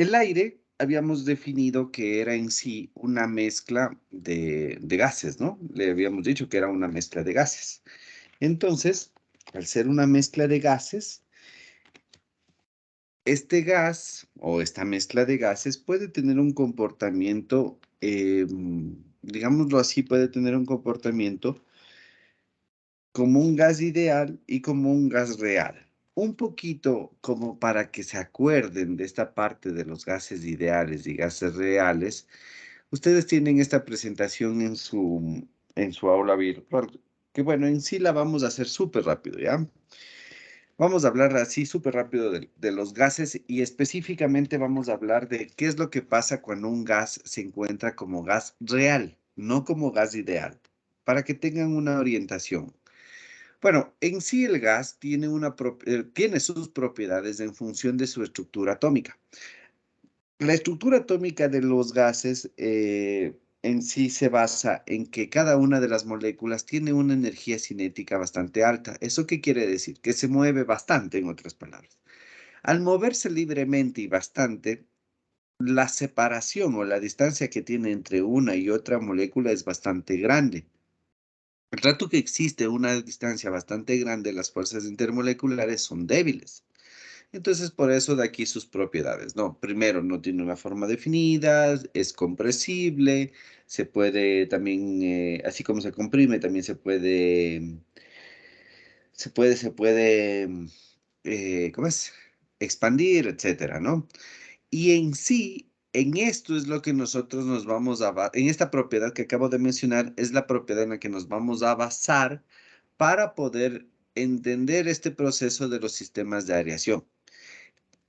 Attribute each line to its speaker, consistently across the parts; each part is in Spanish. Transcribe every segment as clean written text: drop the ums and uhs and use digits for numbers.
Speaker 1: El aire habíamos definido que era en sí una mezcla de gases, ¿no? Le habíamos dicho que era una mezcla de gases. Entonces, al ser una mezcla de gases, este gas o esta mezcla de gases puede tener un comportamiento, digámoslo así, puede tener un comportamiento como un gas ideal y como un gas real. Un poquito como para que se acuerden de esta parte de los gases ideales y gases reales. Ustedes tienen esta presentación en su aula virtual, que bueno, en sí la vamos a hacer súper rápido, ¿ya? Vamos a hablar así súper rápido de los gases y específicamente vamos a hablar de qué es lo que pasa cuando un gas se encuentra como gas real, no como gas ideal, para que tengan una orientación. Bueno, en sí el gas tiene, tiene sus propiedades en función de su estructura atómica. La estructura atómica de los gases en sí se basa en que cada una de las moléculas tiene una energía cinética bastante alta. ¿Eso qué quiere decir? Que se mueve bastante, en otras palabras. Al moverse libremente y bastante, la separación o la distancia que tiene entre una y otra molécula es bastante grande. El rato que existe una distancia bastante grande, las fuerzas intermoleculares son débiles. Entonces, por eso de aquí sus propiedades, ¿no? Primero, no tiene una forma definida, es compresible, se puede también, así como se comprime, también ¿cómo es? Expandir, etcétera, ¿no? Y en sí, en esto es lo que nosotros nos vamos en esta propiedad que acabo de mencionar, es la propiedad en la que nos vamos a basar para poder entender este proceso de los sistemas de aireación.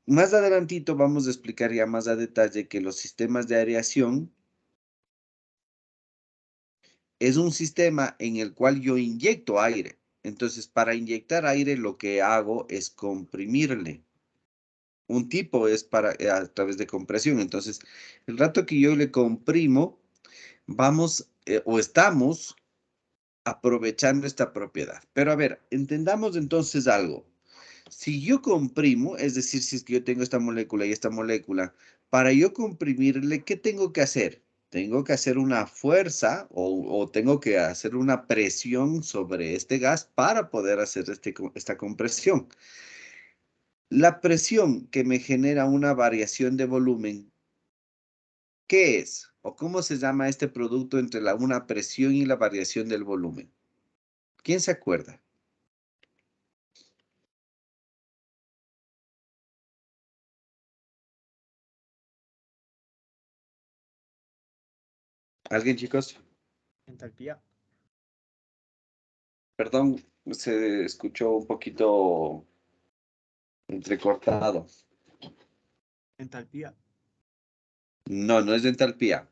Speaker 1: Más adelantito vamos a explicar ya más a detalle que los sistemas de aireación es un sistema en el cual yo inyecto aire. Entonces, para inyectar aire, lo que hago es comprimirle. Un tipo es a través de compresión. Entonces, el rato que yo le comprimo, vamos o estamos aprovechando esta propiedad. Pero a ver, entendamos entonces algo. Si yo comprimo, es decir, si es que yo tengo esta molécula y esta molécula, para yo comprimirle, ¿qué tengo que hacer? Tengo que hacer una fuerza o tengo que hacer una presión sobre este gas para poder hacer esta compresión. La presión que me genera una variación de volumen, ¿qué es? ¿O cómo se llama este producto entre una presión y la variación del volumen? ¿Quién se acuerda? ¿Alguien, chicos?
Speaker 2: Entalpía.
Speaker 1: Perdón, se escuchó un poquito entrecortado.
Speaker 2: Entalpía.
Speaker 1: No, no es de entalpía.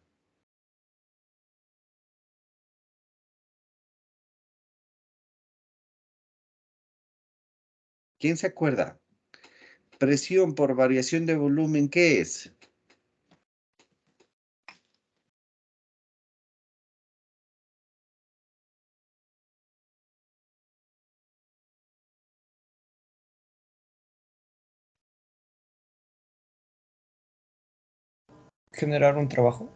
Speaker 1: ¿Quién se acuerda? Presión por variación de volumen, ¿qué es?
Speaker 2: Generar un trabajo.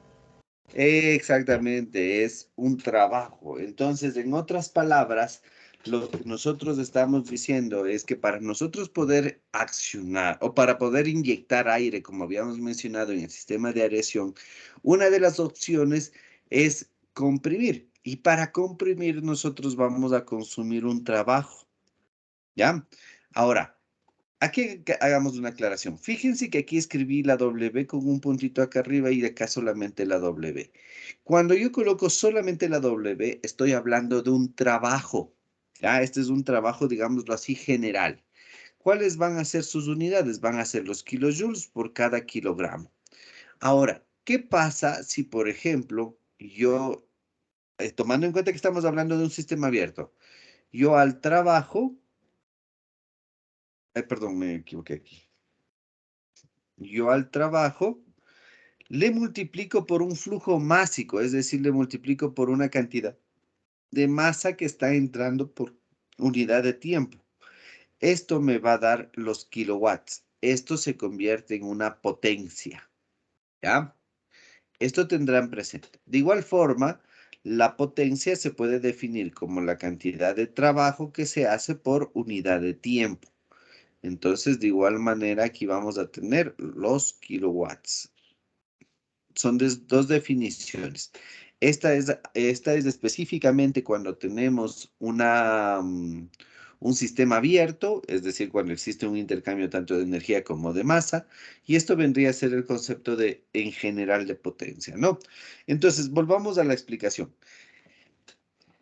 Speaker 1: Exactamente, es un trabajo. Entonces, en otras palabras, lo que nosotros estamos diciendo es que para nosotros poder accionar o para poder inyectar aire, como habíamos mencionado en el sistema de aireación, una de las opciones es comprimir. Y para comprimir nosotros vamos a consumir un trabajo, ¿ya? Ahora, aquí hagamos una aclaración. Fíjense que aquí escribí la W con un puntito acá arriba y de acá solamente la W. Cuando yo coloco solamente la W, estoy hablando de un trabajo. ¿Ya? Este es un trabajo, digámoslo así, general. ¿Cuáles van a ser sus unidades? Van a ser los kilojoules por cada kilogramo. Ahora, ¿qué pasa si, por ejemplo, yo, tomando en cuenta que estamos hablando de un sistema abierto, yo al trabajo, perdón, me equivoqué aquí. Yo al trabajo le multiplico por un flujo másico, es decir, le multiplico por una cantidad de masa que está entrando por unidad de tiempo. Esto me va a dar los kilowatts. esto se convierte en una potencia, ¿ya? Esto tendrán presente. De igual forma, la potencia se puede definir como la cantidad de trabajo que se hace por unidad de tiempo. Entonces, de igual manera, aquí vamos a tener los kilowatts. Son dos definiciones. Esta es específicamente cuando tenemos un sistema abierto, es decir, cuando existe un intercambio tanto de energía como de masa, y esto vendría a ser el concepto de, en general, de potencia, ¿no? Entonces, volvamos a la explicación.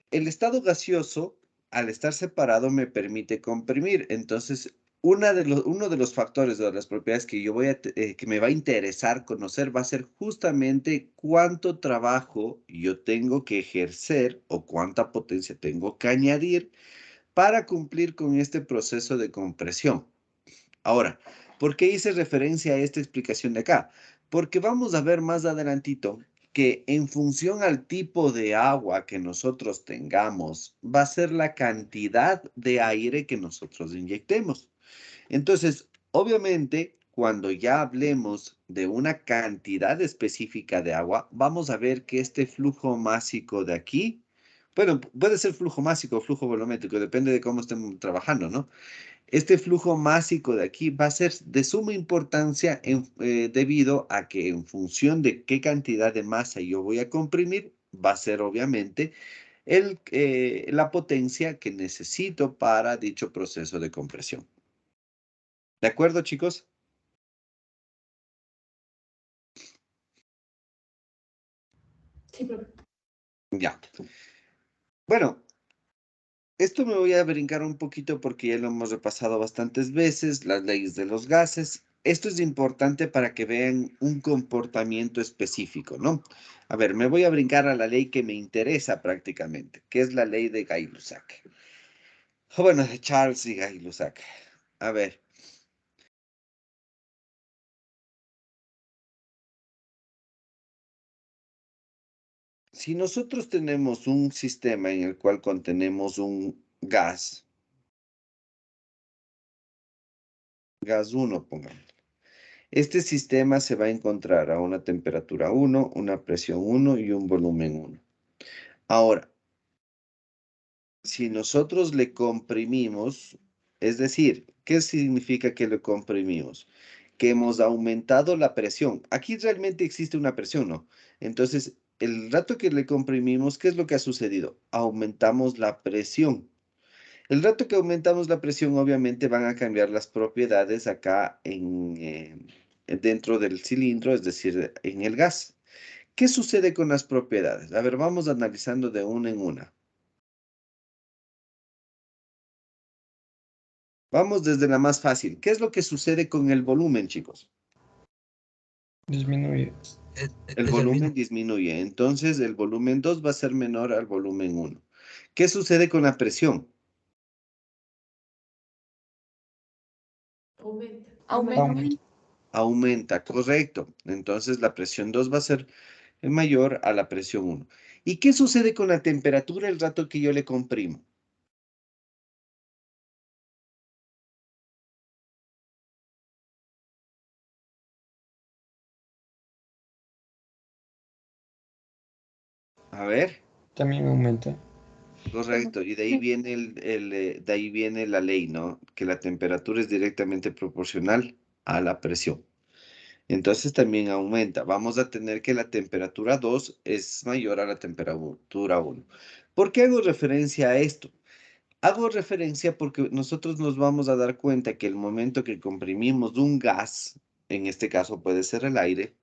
Speaker 1: El estado gaseoso, al estar separado, me permite comprimir. Entonces, uno de los factores de las propiedades que que me va a interesar conocer va a ser justamente cuánto trabajo yo tengo que ejercer o cuánta potencia tengo que añadir para cumplir con este proceso de compresión. Ahora, ¿por qué hice referencia a esta explicación de acá? Porque vamos a ver más adelantito que en función al tipo de agua que nosotros tengamos, va a ser la cantidad de aire que nosotros inyectemos. Entonces, obviamente, cuando ya hablemos de una cantidad específica de agua, vamos a ver que este flujo másico de aquí, bueno, puede ser flujo másico o flujo volumétrico, depende de cómo estemos trabajando, ¿no? Este flujo másico de aquí va a ser de suma importancia debido a que en función de qué cantidad de masa yo voy a comprimir, va a ser obviamente la potencia que necesito para dicho proceso de compresión. ¿De acuerdo, chicos?
Speaker 3: Sí, profe.
Speaker 1: Ya. Bueno, esto me voy a brincar un poquito porque ya lo hemos repasado bastantes veces, las leyes de los gases. Esto es importante para que vean un comportamiento específico, ¿no? A ver, me voy a brincar a la ley que me interesa prácticamente, que es la ley de Gay-Lussac. Bueno, de Charles y Gay-Lussac. A ver, si nosotros tenemos un sistema en el cual contenemos un gas 1, pongamos. Este sistema se va a encontrar a una temperatura 1, una presión 1 y un volumen 1. Ahora, si nosotros le comprimimos, es decir, ¿qué significa que le comprimimos? Que hemos aumentado la presión. Aquí realmente existe una presión, ¿no? Entonces, el rato que le comprimimos, ¿qué es lo que ha sucedido? Aumentamos la presión. El rato que aumentamos la presión, obviamente van a cambiar las propiedades acá dentro del cilindro, es decir, en el gas. ¿Qué sucede con las propiedades? A ver, vamos analizando de una en una. Vamos desde la más fácil. ¿Qué es lo que sucede con el volumen, chicos?
Speaker 2: Disminuye.
Speaker 1: El volumen disminuye. Entonces, el volumen 2 va a ser menor al volumen 1. ¿Qué sucede con la presión?
Speaker 3: Aumenta.
Speaker 1: Aumenta, correcto. Entonces, la presión 2 va a ser mayor a la presión 1. ¿Y qué sucede con la temperatura el rato que yo le comprimo? A ver.
Speaker 2: También aumenta.
Speaker 1: Correcto, y de ahí viene de ahí viene la ley, ¿no? Que la temperatura es directamente proporcional a la presión. Entonces también aumenta. Vamos a tener que la temperatura 2 es mayor a la temperatura 1. ¿Por qué hago referencia a esto? Hago referencia porque nosotros nos vamos a dar cuenta que el momento que comprimimos un gas, en este caso puede ser el aire,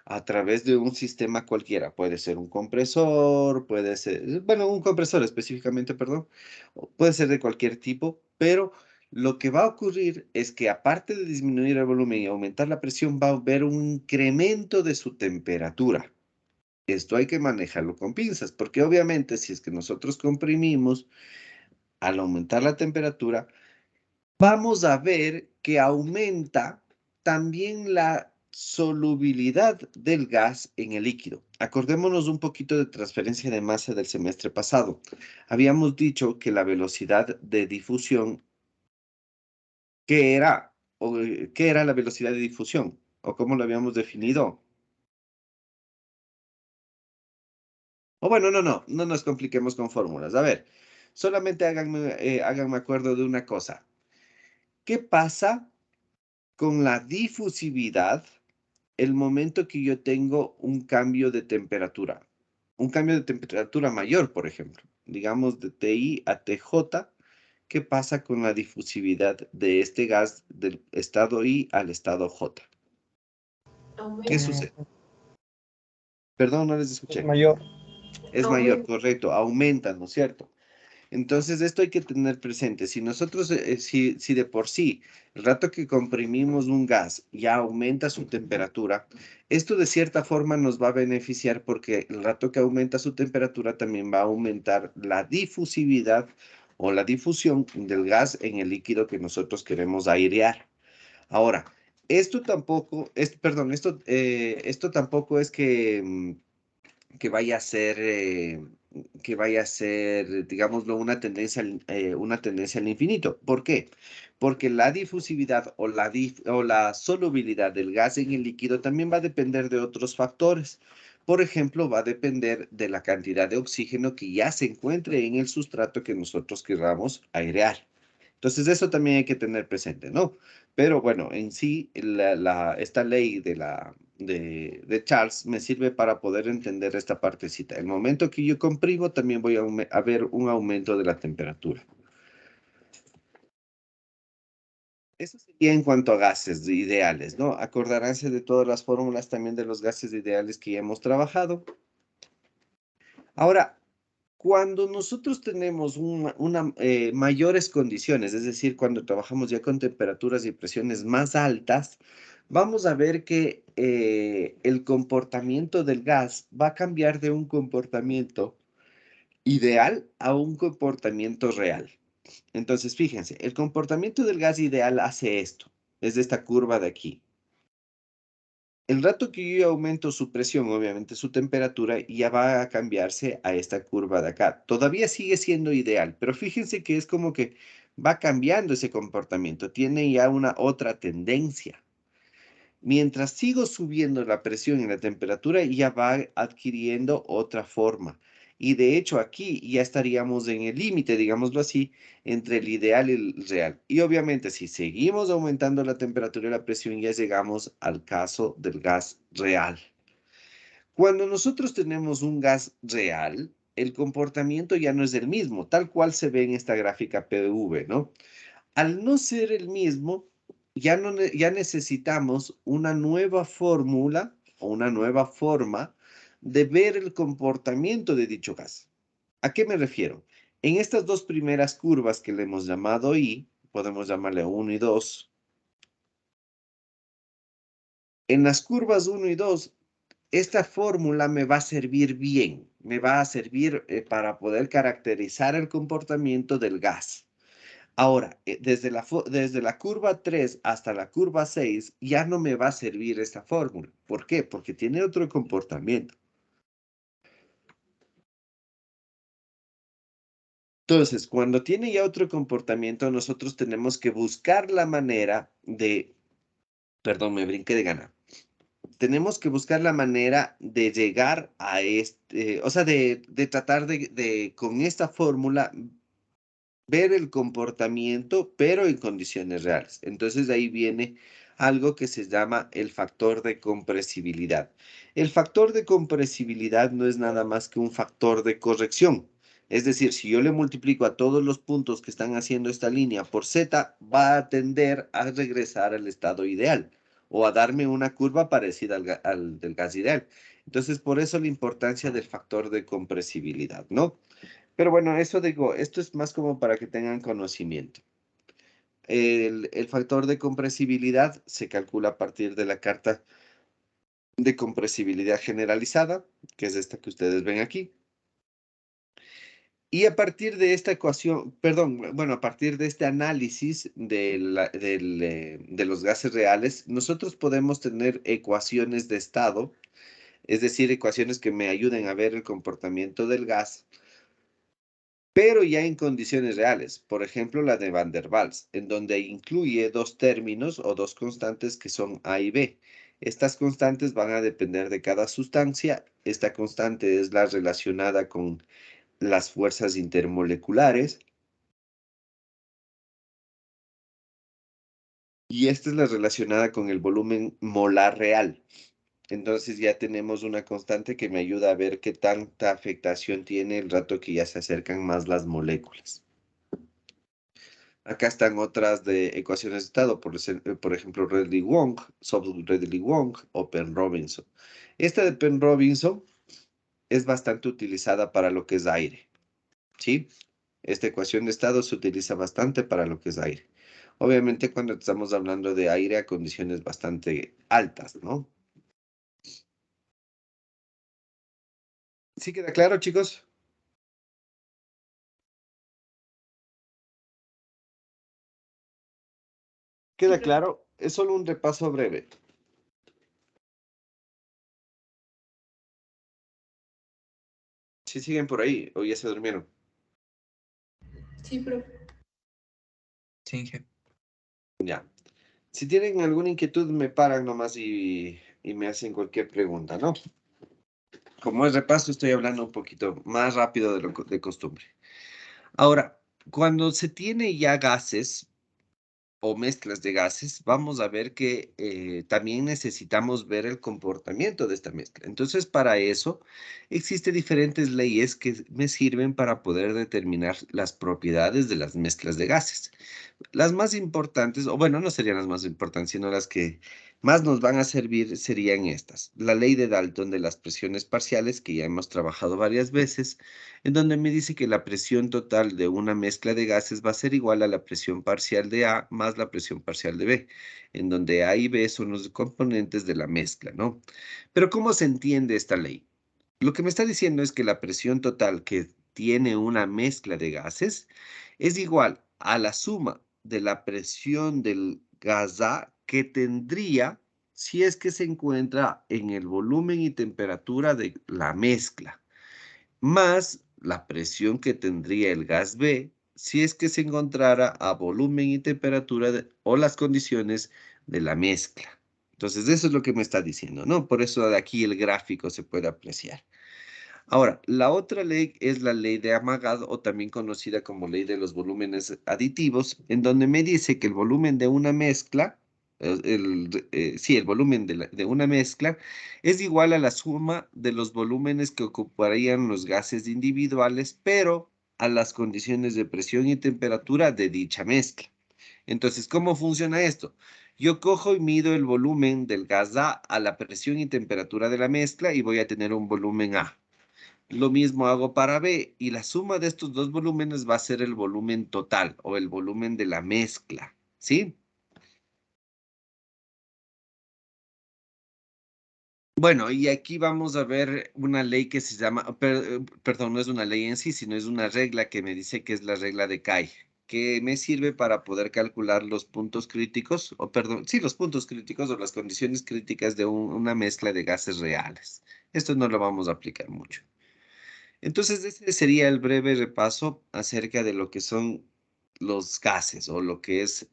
Speaker 1: a través de un sistema cualquiera, puede ser un compresor, puede ser, bueno, un compresor específicamente, perdón, o puede ser de cualquier tipo, pero lo que va a ocurrir es que aparte de disminuir el volumen y aumentar la presión, va a haber un incremento de su temperatura. Esto hay que manejarlo con pinzas, porque obviamente si es que nosotros comprimimos, al aumentar la temperatura, vamos a ver que aumenta también la solubilidad del gas en el líquido. Acordémonos un poquito de transferencia de masa del semestre pasado. Habíamos dicho que la velocidad de difusión, ¿qué era? ¿qué era la velocidad de difusión? ¿O cómo lo habíamos definido? O bueno, no nos compliquemos con fórmulas. A ver, solamente háganme acuerdo de una cosa. ¿Qué pasa con la difusividad el momento que yo tengo un cambio de temperatura? Un cambio de temperatura mayor, por ejemplo. Digamos de TI a TJ. ¿Qué pasa con la difusividad de este gas del estado I al estado J? ¿Qué
Speaker 3: Aumenta.
Speaker 1: sucede? Perdón, no les
Speaker 2: Es
Speaker 1: escuché.
Speaker 2: mayor.
Speaker 1: Es mayor,
Speaker 3: Aumenta.
Speaker 1: correcto, aumenta, ¿no es cierto? Entonces, esto hay que tener presente. Si nosotros, si de por sí, el rato que comprimimos un gas ya aumenta su temperatura, esto de cierta forma nos va a beneficiar porque el rato que aumenta su temperatura también va a aumentar la difusividad o la difusión del gas en el líquido que nosotros queremos airear. Ahora, esto tampoco, perdón, esto tampoco es que vaya a ser, digámoslo, una tendencia al infinito. ¿Por qué? Porque la difusividad o la solubilidad del gas en el líquido también va a depender de otros factores. Por ejemplo, va a depender de la cantidad de oxígeno que ya se encuentre en el sustrato que nosotros queramos airear. Entonces, eso también hay que tener presente, ¿no? Pero bueno, en sí, esta ley de Charles me sirve para poder entender esta partecita. El momento que yo comprimo, también voy a ver un aumento de la temperatura. Eso sería en cuanto a gases ideales, ¿no? Acordaránse de todas las fórmulas también de los gases ideales que ya hemos trabajado. Ahora, cuando nosotros tenemos mayores condiciones, es decir, cuando trabajamos ya con temperaturas y presiones más altas, vamos a ver que el comportamiento del gas va a cambiar de un comportamiento ideal a un comportamiento real. Entonces, fíjense, el comportamiento del gas ideal hace esto, es de esta curva de aquí. El rato que yo aumento su presión, obviamente su temperatura, ya va a cambiarse a esta curva de acá. Todavía sigue siendo ideal, pero fíjense que es como que va cambiando ese comportamiento, tiene ya una otra tendencia. Mientras sigo subiendo la presión y la temperatura, ya va adquiriendo otra forma. Y de hecho aquí ya estaríamos en el límite, digámoslo así, entre el ideal y el real. Y obviamente si seguimos aumentando la temperatura y la presión, ya llegamos al caso del gas real. Cuando nosotros tenemos un gas real, el comportamiento ya no es el mismo, tal cual se ve en esta gráfica PV, ¿no? Al no ser el mismo, ya necesitamos una nueva fórmula o una nueva forma de ver el comportamiento de dicho gas. ¿A qué me refiero? En estas dos primeras curvas que le hemos llamado I, podemos llamarle 1 y 2. En las curvas 1 y 2, esta fórmula me va a servir bien, me va a servir para poder caracterizar el comportamiento del gas. Ahora, desde la curva 3 hasta la curva 6 ya no me va a servir esta fórmula. ¿Por qué? Porque tiene otro comportamiento. Entonces, cuando tiene ya otro comportamiento, nosotros tenemos que buscar la manera perdón, me brinqué de gana. Tenemos que buscar la manera de llegar a o sea, de tratar con esta fórmula, ver el comportamiento, pero en condiciones reales. Entonces, de ahí viene algo que se llama el factor de compresibilidad. El factor de compresibilidad no es nada más que un factor de corrección. Es decir, si yo le multiplico a todos los puntos que están haciendo esta línea por z, va a tender a regresar al estado ideal o a darme una curva parecida al del gas ideal. Entonces, por eso la importancia del factor de compresibilidad, ¿no? Pero bueno, eso digo, esto es más como para que tengan conocimiento. El factor de compresibilidad se calcula a partir de la carta de compresibilidad generalizada, que es esta que ustedes ven aquí. Y a partir de esta ecuación, perdón, bueno, a partir de este análisis de los gases reales, nosotros podemos tener ecuaciones de estado, es decir, ecuaciones que me ayuden a ver el comportamiento del gas pero ya en condiciones reales. Por ejemplo, la de Van der Waals, en donde incluye dos términos o dos constantes que son A y B. Estas constantes van a depender de cada sustancia. Esta constante es la relacionada con las fuerzas intermoleculares. Y esta es la relacionada con el volumen molar real. Entonces ya tenemos una constante que me ayuda a ver qué tanta afectación tiene el rato que ya se acercan más las moléculas. Acá están otras de ecuaciones de estado, por ejemplo, Redley-Wong, Redley-Wong o Penn-Robinson. Esta de Penn-Robinson es bastante utilizada para lo que es aire, ¿sí? Esta ecuación de estado se utiliza bastante para lo que es aire. Obviamente cuando estamos hablando de aire a condiciones bastante altas, ¿no? ¿Sí queda claro, chicos?
Speaker 3: Sí,
Speaker 1: ¿Queda
Speaker 3: profe.
Speaker 1: claro? Es solo un repaso breve. Si siguen por ahí o ya se durmieron.
Speaker 3: Sí, profe.
Speaker 2: Sí, jefe.
Speaker 1: Ya. Si tienen alguna inquietud, me paran nomás y me hacen cualquier pregunta, ¿no? Como es repaso, estoy hablando un poquito más rápido de lo de costumbre. Ahora, cuando se tiene ya gases o mezclas de gases, vamos a ver que también necesitamos ver el comportamiento de esta mezcla. Entonces, para eso, existen diferentes leyes que me sirven para poder determinar las propiedades de las mezclas de gases. Las más importantes, o bueno, no serían las más importantes, sino las que más nos van a servir serían estas. La ley de Dalton de las presiones parciales, que ya hemos trabajado varias veces, en donde me dice que la presión total de una mezcla de gases va a ser igual a la presión parcial de A más la presión parcial de B, en donde A y B son los componentes de la mezcla, ¿no? Pero ¿cómo se entiende esta ley? Lo que me está diciendo es que la presión total que tiene una mezcla de gases es igual a la suma de la presión del gas A que tendría si es que se encuentra en el volumen y temperatura de la mezcla, más la presión que tendría el gas B si es que se encontrara a volumen y temperatura o las condiciones de la mezcla. Entonces, eso es lo que me está diciendo, ¿no? Por eso de aquí el gráfico se puede apreciar. Ahora, la otra ley es la ley de Amagat, o también conocida como ley de los volúmenes aditivos, en donde me dice que el volumen de una mezcla, sí, el volumen de una mezcla es igual a la suma de los volúmenes que ocuparían los gases individuales, pero a las condiciones de presión y temperatura de dicha mezcla. Entonces, ¿cómo funciona esto? Yo cojo y mido el volumen del gas a la presión y temperatura de la mezcla y voy a tener un volumen A. Lo mismo hago para B y la suma de estos dos volúmenes va a ser el volumen total o el volumen de la mezcla, ¿sí? Bueno, y aquí vamos a ver una ley que se llama, perdón, no es una ley en sí, sino es una regla que me dice que es la regla de Kay, que me sirve para poder calcular los puntos críticos, o perdón, sí, los puntos críticos o las condiciones críticas de una mezcla de gases reales. Esto no lo vamos a aplicar mucho. Entonces, ese sería el breve repaso acerca de lo que son los gases o lo que es,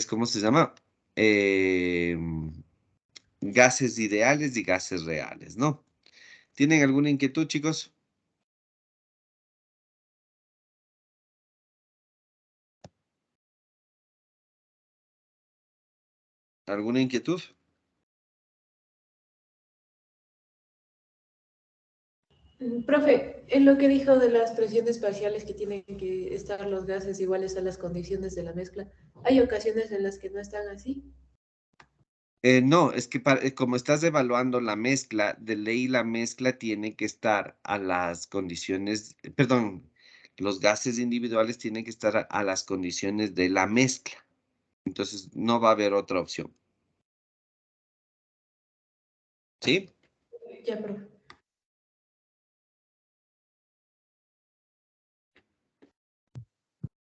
Speaker 1: ¿cómo se llama? Eh, gases ideales y gases reales, ¿no? ¿Tienen alguna inquietud, chicos? ¿Alguna inquietud?
Speaker 3: Profe, en lo que dijo de las presiones parciales que tienen que estar los gases iguales a las condiciones de la mezcla, ¿hay ocasiones en las que no están así?
Speaker 1: No, es que como estás evaluando la mezcla, de ley la mezcla tiene que estar a las condiciones, perdón, los gases individuales tienen que estar a las condiciones de la mezcla. Entonces, no va a haber otra opción. ¿Sí?
Speaker 3: Ya, profe.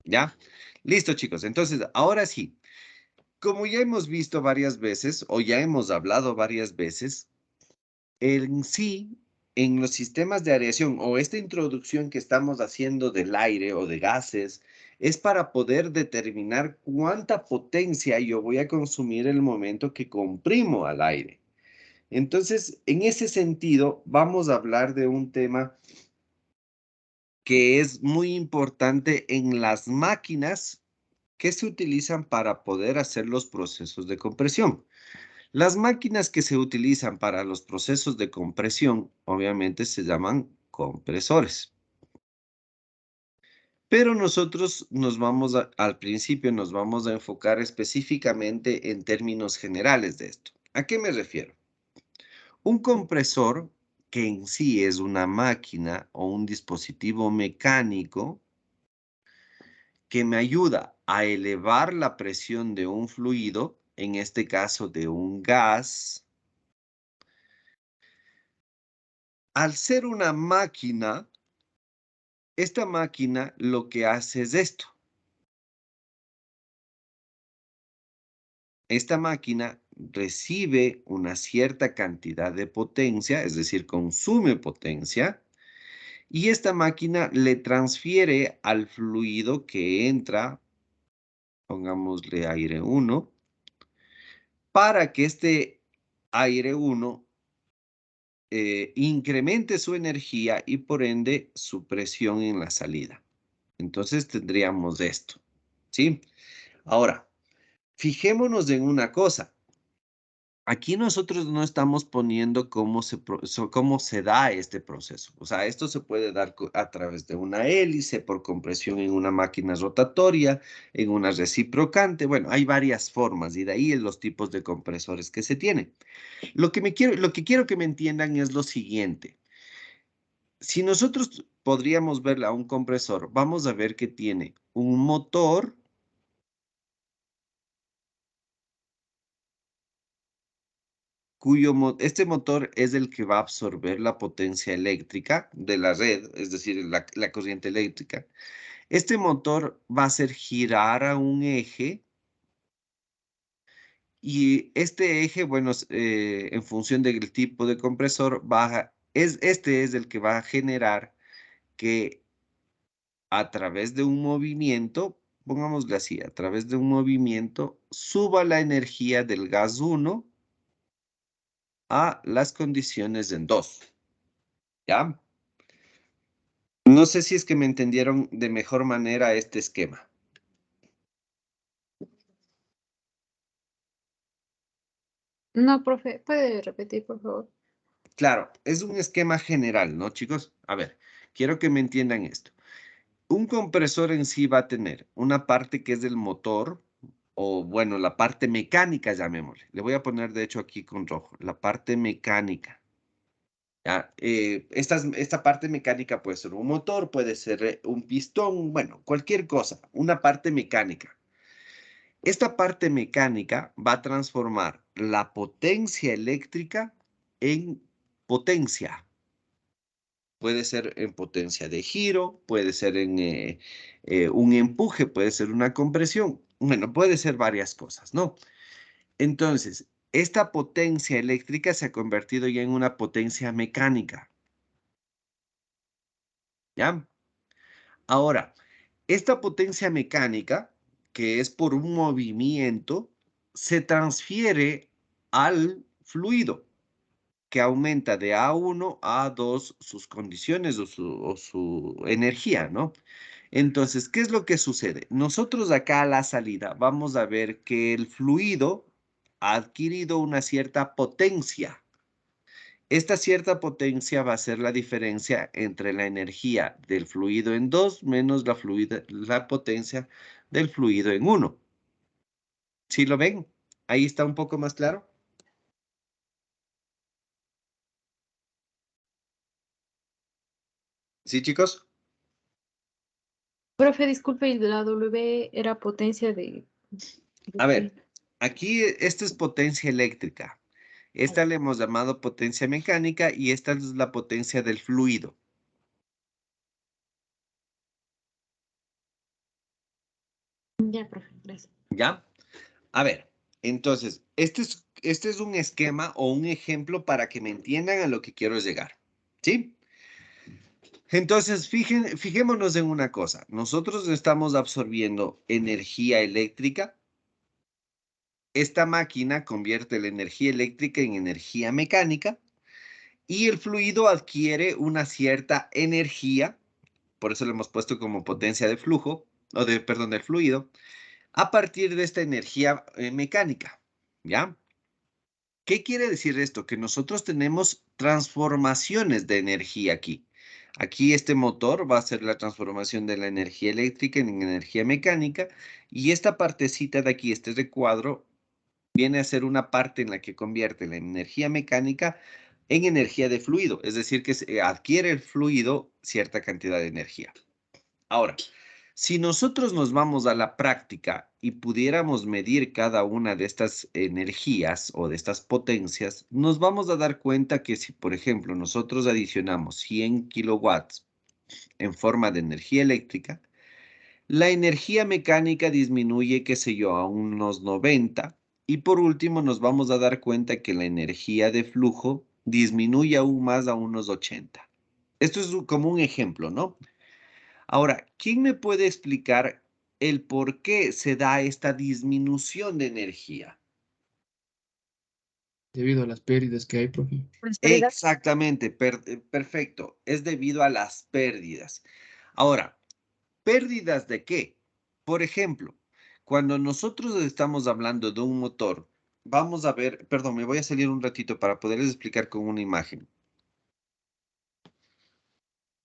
Speaker 1: ¿Ya? Listo, chicos. Entonces, ahora sí, como ya hemos visto varias veces o ya hemos hablado varias veces, en sí, en los sistemas de aireación o esta introducción que estamos haciendo del aire o de gases es para poder determinar cuánta potencia yo voy a consumir en el momento que comprimo al aire. Entonces, en ese sentido, vamos a hablar de un tema que es muy importante en las máquinas que se utilizan para poder hacer los procesos de compresión. Las máquinas que se utilizan para los procesos de compresión, obviamente se llaman compresores. Pero nosotros al principio nos vamos a enfocar específicamente en términos generales de esto. ¿A qué me refiero? Un compresor, que en sí es una máquina o un dispositivo mecánico que me ayuda a elevar la presión de un fluido, en este caso de un gas. Al ser una máquina, esta máquina lo que hace es esto. Esta máquina recibe una cierta cantidad de potencia, es decir, consume potencia, y esta máquina le transfiere al fluido que entra, pongámosle aire 1, para que este aire 1 incremente su energía y por ende su presión en la salida. Entonces tendríamos esto, ¿sí? Ahora, fijémonos en una cosa. Aquí nosotros no estamos poniendo cómo se da este proceso. O sea, esto se puede dar a través de una hélice, por compresión en una máquina rotatoria, en una reciprocante. Bueno, hay varias formas y de ahí los tipos de compresores que se tienen. Lo que quiero que me entiendan es lo siguiente. Si nosotros podríamos verle a un compresor, vamos a ver que tiene un motor este motor es el que va a absorber la potencia eléctrica de la red, es decir, la corriente eléctrica. Este motor va a hacer girar a un eje y este eje, bueno, en función del tipo de compresor, este es el que va a generar que a través de un movimiento, pongámosle así, a través de un movimiento, suba la energía del gas 1 a las condiciones en 2. ¿Ya? No sé si es que me entendieron de mejor manera este esquema.
Speaker 3: No, profe, ¿puede repetir, por favor?
Speaker 1: Claro, es un esquema general, ¿no, chicos? A ver, quiero que me entiendan esto. Un compresor en sí va a tener una parte que es del motor, o bueno, la parte mecánica, llamémosle. Le voy a poner, de hecho, aquí con rojo, la parte mecánica. ¿Ya? Esta parte mecánica puede ser un motor, puede ser un pistón, bueno, cualquier cosa, una parte mecánica. Esta parte mecánica va a transformar la potencia eléctrica en potencia. Puede ser en potencia de giro, puede ser en un empuje, puede ser una compresión. Bueno, puede ser varias cosas, ¿no? Entonces, esta potencia eléctrica se ha convertido ya en una potencia mecánica. ¿Ya? Ahora, esta potencia mecánica, que es por un movimiento, se transfiere al fluido, que aumenta de A1 a A2 sus condiciones o su energía, ¿no? Entonces, ¿qué es lo que sucede? Nosotros acá a la salida vamos a ver que el fluido ha adquirido una cierta potencia. Esta cierta potencia va a ser la diferencia entre la energía del fluido en 2 menos la potencia del fluido en 1. ¿Sí lo ven? Ahí está un poco más claro. ¿Sí, chicos?
Speaker 3: Profe, disculpe, ¿y la W era potencia de
Speaker 1: A ver,
Speaker 3: qué?
Speaker 1: aquí esta es potencia eléctrica. Esta le hemos llamado potencia mecánica y esta es la potencia del fluido.
Speaker 3: Ya, profe, gracias.
Speaker 1: ¿Ya? A ver, entonces, este es un esquema o un ejemplo para que me entiendan a lo que quiero llegar. ¿Sí? Entonces, fijémonos en una cosa. Nosotros estamos absorbiendo energía eléctrica. Esta máquina convierte la energía eléctrica en energía mecánica y el fluido adquiere una cierta energía, por eso lo hemos puesto como potencia de flujo, perdón, del fluido, a partir de esta energía mecánica, ¿ya? ¿Qué quiere decir esto? Que nosotros tenemos transformaciones de energía aquí. Aquí este motor va a hacer la transformación de la energía eléctrica en energía mecánica y esta partecita de aquí, este recuadro, viene a ser una parte en la que convierte la energía mecánica en energía de fluido, es decir, que adquiere el fluido cierta cantidad de energía. Ahora, si nosotros nos vamos a la práctica y pudiéramos medir cada una de estas energías o de estas potencias, nos vamos a dar cuenta que si, por ejemplo, nosotros adicionamos 100 kilowatts en forma de energía eléctrica, la energía mecánica disminuye, qué sé yo, a unos 90 y por último nos vamos a dar cuenta que la energía de flujo disminuye aún más a unos 80. Esto es como un ejemplo, ¿no? Ahora, ¿quién me puede explicar el por qué se da esta disminución de energía?
Speaker 2: Debido a las pérdidas que hay, profe.
Speaker 1: Exactamente, perfecto. Es debido a las pérdidas. Ahora, ¿pérdidas de qué? Por ejemplo, cuando nosotros estamos hablando de un motor, vamos a ver, perdón, me voy a salir un ratito para poderles explicar con una imagen.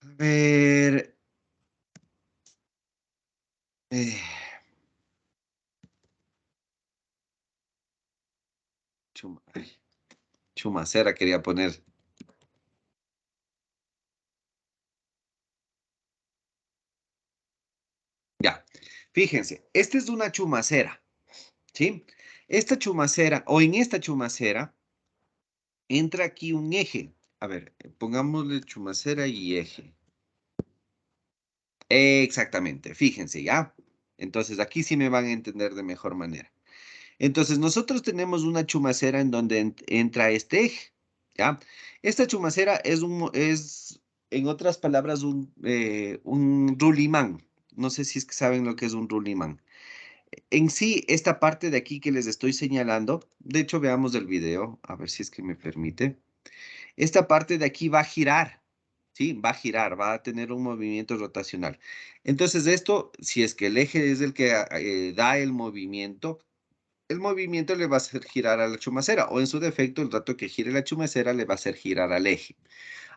Speaker 1: A ver. eh, ay, chumacera quería poner. Ya, fíjense, esta es una chumacera, ¿sí? Esta chumacera, o en esta chumacera, entra aquí un eje. A ver, pongámosle chumacera y eje. Exactamente, fíjense, ¿ya? Entonces aquí sí me van a entender de mejor manera. Entonces nosotros tenemos una chumacera en donde entra este eje, ¿ya? Esta chumacera es, en otras palabras, un rulimán. No sé si es que saben lo que es un rulimán. En sí, esta parte de aquí que les estoy señalando, de hecho veamos el video, a ver si es que me permite. Esta parte de aquí va a girar, ¿sí? Va a girar, va a tener un movimiento rotacional. Entonces esto, si es que el eje es el que da el movimiento le va a hacer girar a la chumacera, o en su defecto, el rato que gire la chumacera le va a hacer girar al eje.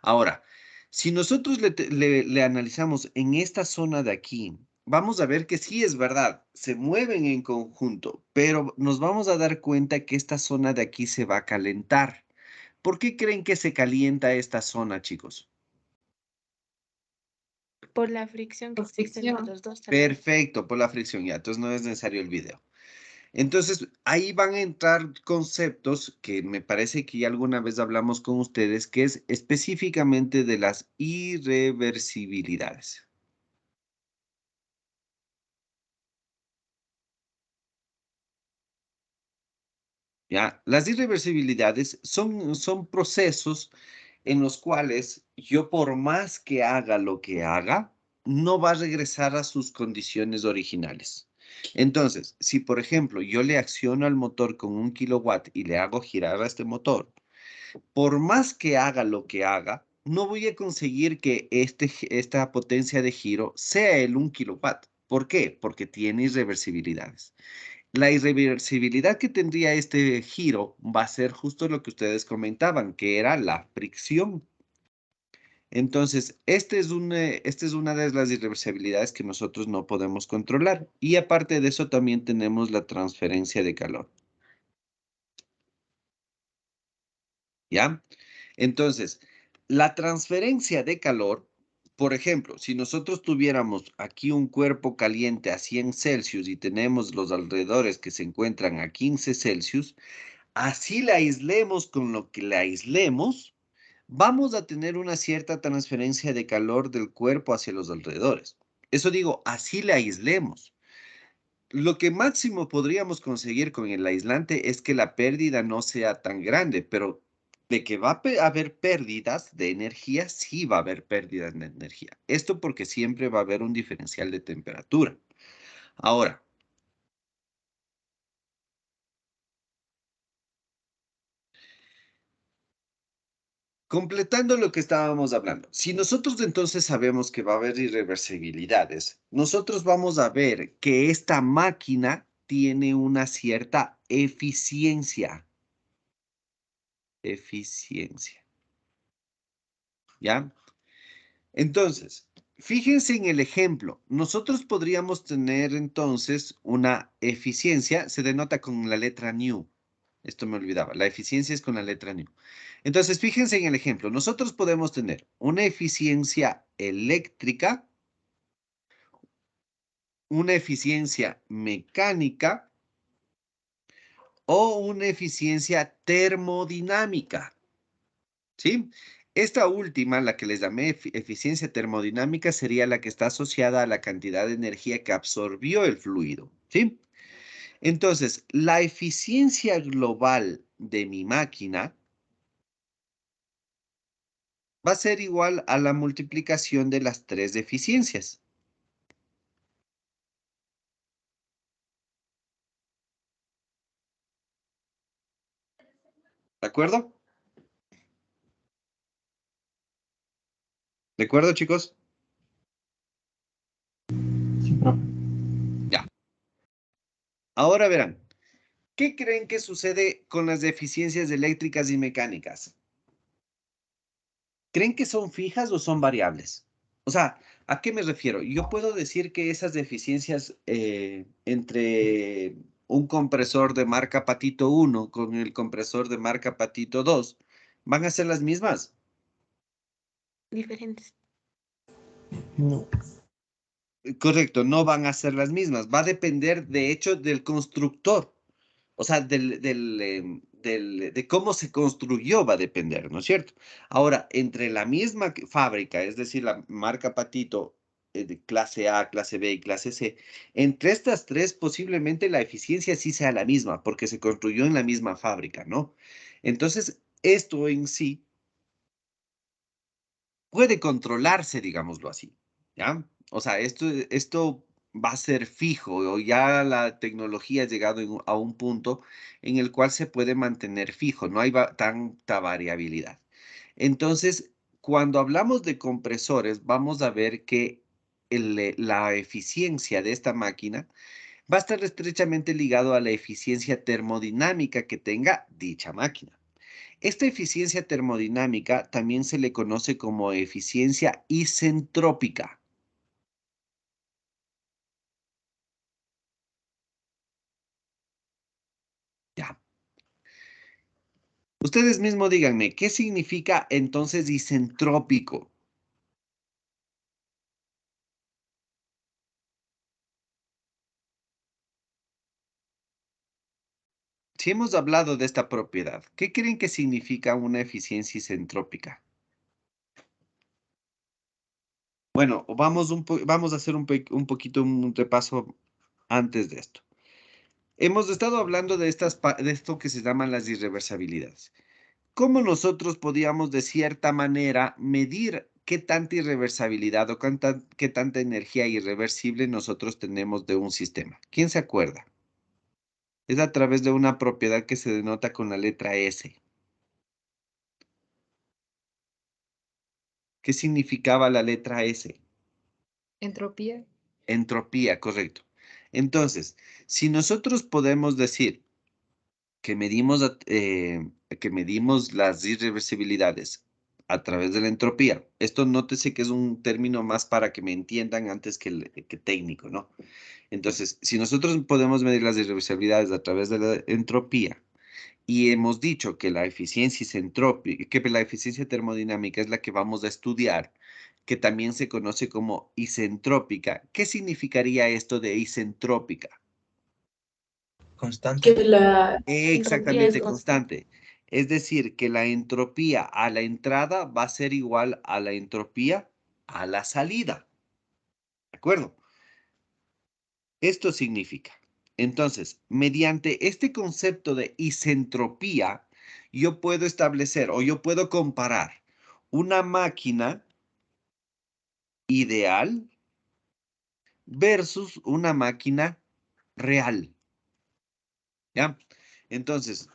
Speaker 1: Ahora, si nosotros le analizamos en esta zona de aquí, vamos a ver que sí es verdad, se mueven en conjunto, pero nos vamos a dar cuenta que esta zona de aquí se va a calentar. ¿Por qué creen que se calienta esta zona, chicos?
Speaker 4: Por la fricción que existe entre los dos también.
Speaker 1: Perfecto, por la fricción ya, entonces no es necesario el video. Entonces, ahí van a entrar conceptos que me parece que ya alguna vez hablamos con ustedes, que es específicamente de las irreversibilidades. ¿Ya? Las irreversibilidades son procesos en los cuales yo por más que haga lo que haga, no va a regresar a sus condiciones originales. Entonces, si por ejemplo yo le acciono al motor con 1 kilowatt y le hago girar a este motor, por más que haga lo que haga, no voy a conseguir que esta potencia de giro sea el 1 kilowatt. ¿Por qué? Porque tiene irreversibilidades. La irreversibilidad que tendría este giro va a ser justo lo que ustedes comentaban, que era la fricción. Entonces, esta es una de las irreversibilidades que nosotros no podemos controlar. Y aparte de eso, también tenemos la transferencia de calor. ¿Ya? Entonces, la transferencia de calor, por ejemplo, si nosotros tuviéramos aquí un cuerpo caliente a 100 Celsius y tenemos los alrededores que se encuentran a 15 Celsius, así la aislemos con lo que la aislemos, vamos a tener una cierta transferencia de calor del cuerpo hacia los alrededores. Eso digo, así la aislemos. Lo que máximo podríamos conseguir con el aislante es que la pérdida no sea tan grande, pero De que va a haber pérdidas de energía, sí va a haber pérdidas de energía. Esto porque siempre va a haber un diferencial de temperatura. Ahora, completando lo que estábamos hablando, si nosotros entonces sabemos que va a haber irreversibilidades, nosotros vamos a ver que esta máquina tiene una cierta eficiencia. Eficiencia. ¿Ya? Entonces, fíjense en el ejemplo. Nosotros podríamos tener entonces una eficiencia, se denota con la letra new. Esto me olvidaba. La eficiencia es con la letra new. Entonces, fíjense en el ejemplo. Nosotros podemos tener una eficiencia eléctrica, una eficiencia mecánica o una eficiencia termodinámica. ¿Sí? Esta última, la que les llamé eficiencia termodinámica, sería la que está asociada a la cantidad de energía que absorbió el fluido. ¿Sí? Entonces, la eficiencia global de mi máquina va a ser igual a la multiplicación de las tres eficiencias. ¿De acuerdo? ¿De acuerdo, chicos?
Speaker 2: Sí, profe.
Speaker 1: Ya. Ahora verán, ¿qué creen que sucede con las eficiencias eléctricas y mecánicas? ¿Creen que son fijas o son variables? O sea, ¿a qué me refiero? Yo puedo decir que esas deficiencias entre un compresor de marca Patito 1 con el compresor de marca Patito 2 van a ser las mismas.
Speaker 4: Diferentes.
Speaker 2: No.
Speaker 1: Correcto, no van a ser las mismas. Va a depender, de hecho, del constructor. O sea, de cómo se construyó va a depender, ¿no es cierto? Ahora, entre la misma fábrica, es decir, la marca Patito de clase A, clase B y clase C, entre estas tres posiblemente la eficiencia sí sea la misma, porque se construyó en la misma fábrica, ¿no? Entonces, esto en sí puede controlarse, digámoslo así, ¿ya? O sea, esto va a ser fijo, o ya la tecnología ha llegado a un punto en el cual se puede mantener fijo, no hay tanta variabilidad. Entonces, cuando hablamos de compresores, vamos a ver que la eficiencia de esta máquina va a estar estrechamente ligado a la eficiencia termodinámica que tenga dicha máquina. Esta eficiencia termodinámica también se le conoce como eficiencia isentrópica. Ya. Ustedes mismos díganme, ¿qué significa entonces isentrópico? Si hemos hablado de esta propiedad, ¿qué creen que significa una eficiencia isentrópica? Bueno, vamos a hacer un poquito un repaso antes de esto. Hemos estado hablando de de esto que se llaman las irreversibilidades. ¿Cómo nosotros podíamos de cierta manera medir qué tanta irreversibilidad o qué tanta energía irreversible nosotros tenemos de un sistema? ¿Quién se acuerda? Es a través de una propiedad que se denota con la letra S. ¿Qué significaba la letra S?
Speaker 5: Entropía.
Speaker 1: Entropía, correcto. Entonces, si nosotros podemos decir que que medimos las irreversibilidades a través de la entropía. Esto nótese que es un término más para que me entiendan antes que técnico, ¿no? Entonces, si nosotros podemos medir las irreversibilidades a través de la entropía y hemos dicho que la eficiencia isentrópica, que la eficiencia termodinámica es la que vamos a estudiar, que también se conoce como isentrópica, ¿qué significaría esto de isentrópica?
Speaker 2: Constante.
Speaker 3: Que la entropía es
Speaker 1: Exactamente
Speaker 3: constante.
Speaker 1: constante. Es decir, que la entropía a la entrada va a ser igual a la entropía a la salida. ¿De acuerdo? Esto significa, entonces, mediante este concepto de isentropía, yo puedo establecer o yo puedo comparar una máquina ideal versus una máquina real. ¿Ya? Entonces,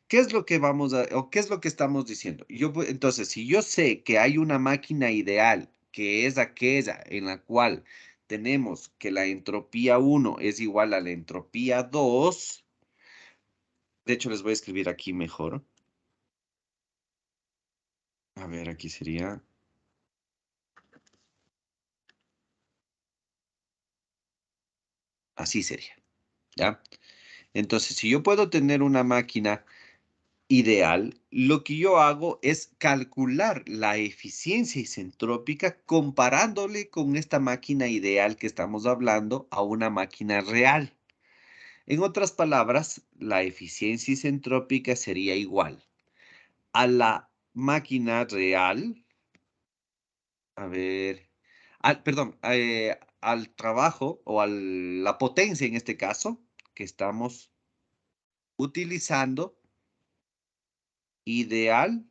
Speaker 1: ¿qué es lo que vamos a, o qué es lo que estamos diciendo? Entonces, si yo sé que hay una máquina ideal, que es aquella en la cual tenemos que la entropía 1 es igual a la entropía 2, de hecho les voy a escribir aquí mejor. A ver, aquí sería... Así sería, ¿ya? Entonces, si yo puedo tener una máquina ideal, lo que yo hago es calcular la eficiencia isentrópica comparándole con esta máquina ideal que estamos hablando a una máquina real. En otras palabras, la eficiencia isentrópica sería igual a la máquina real, a ver, perdón, al trabajo o a la potencia en este caso que estamos utilizando ideal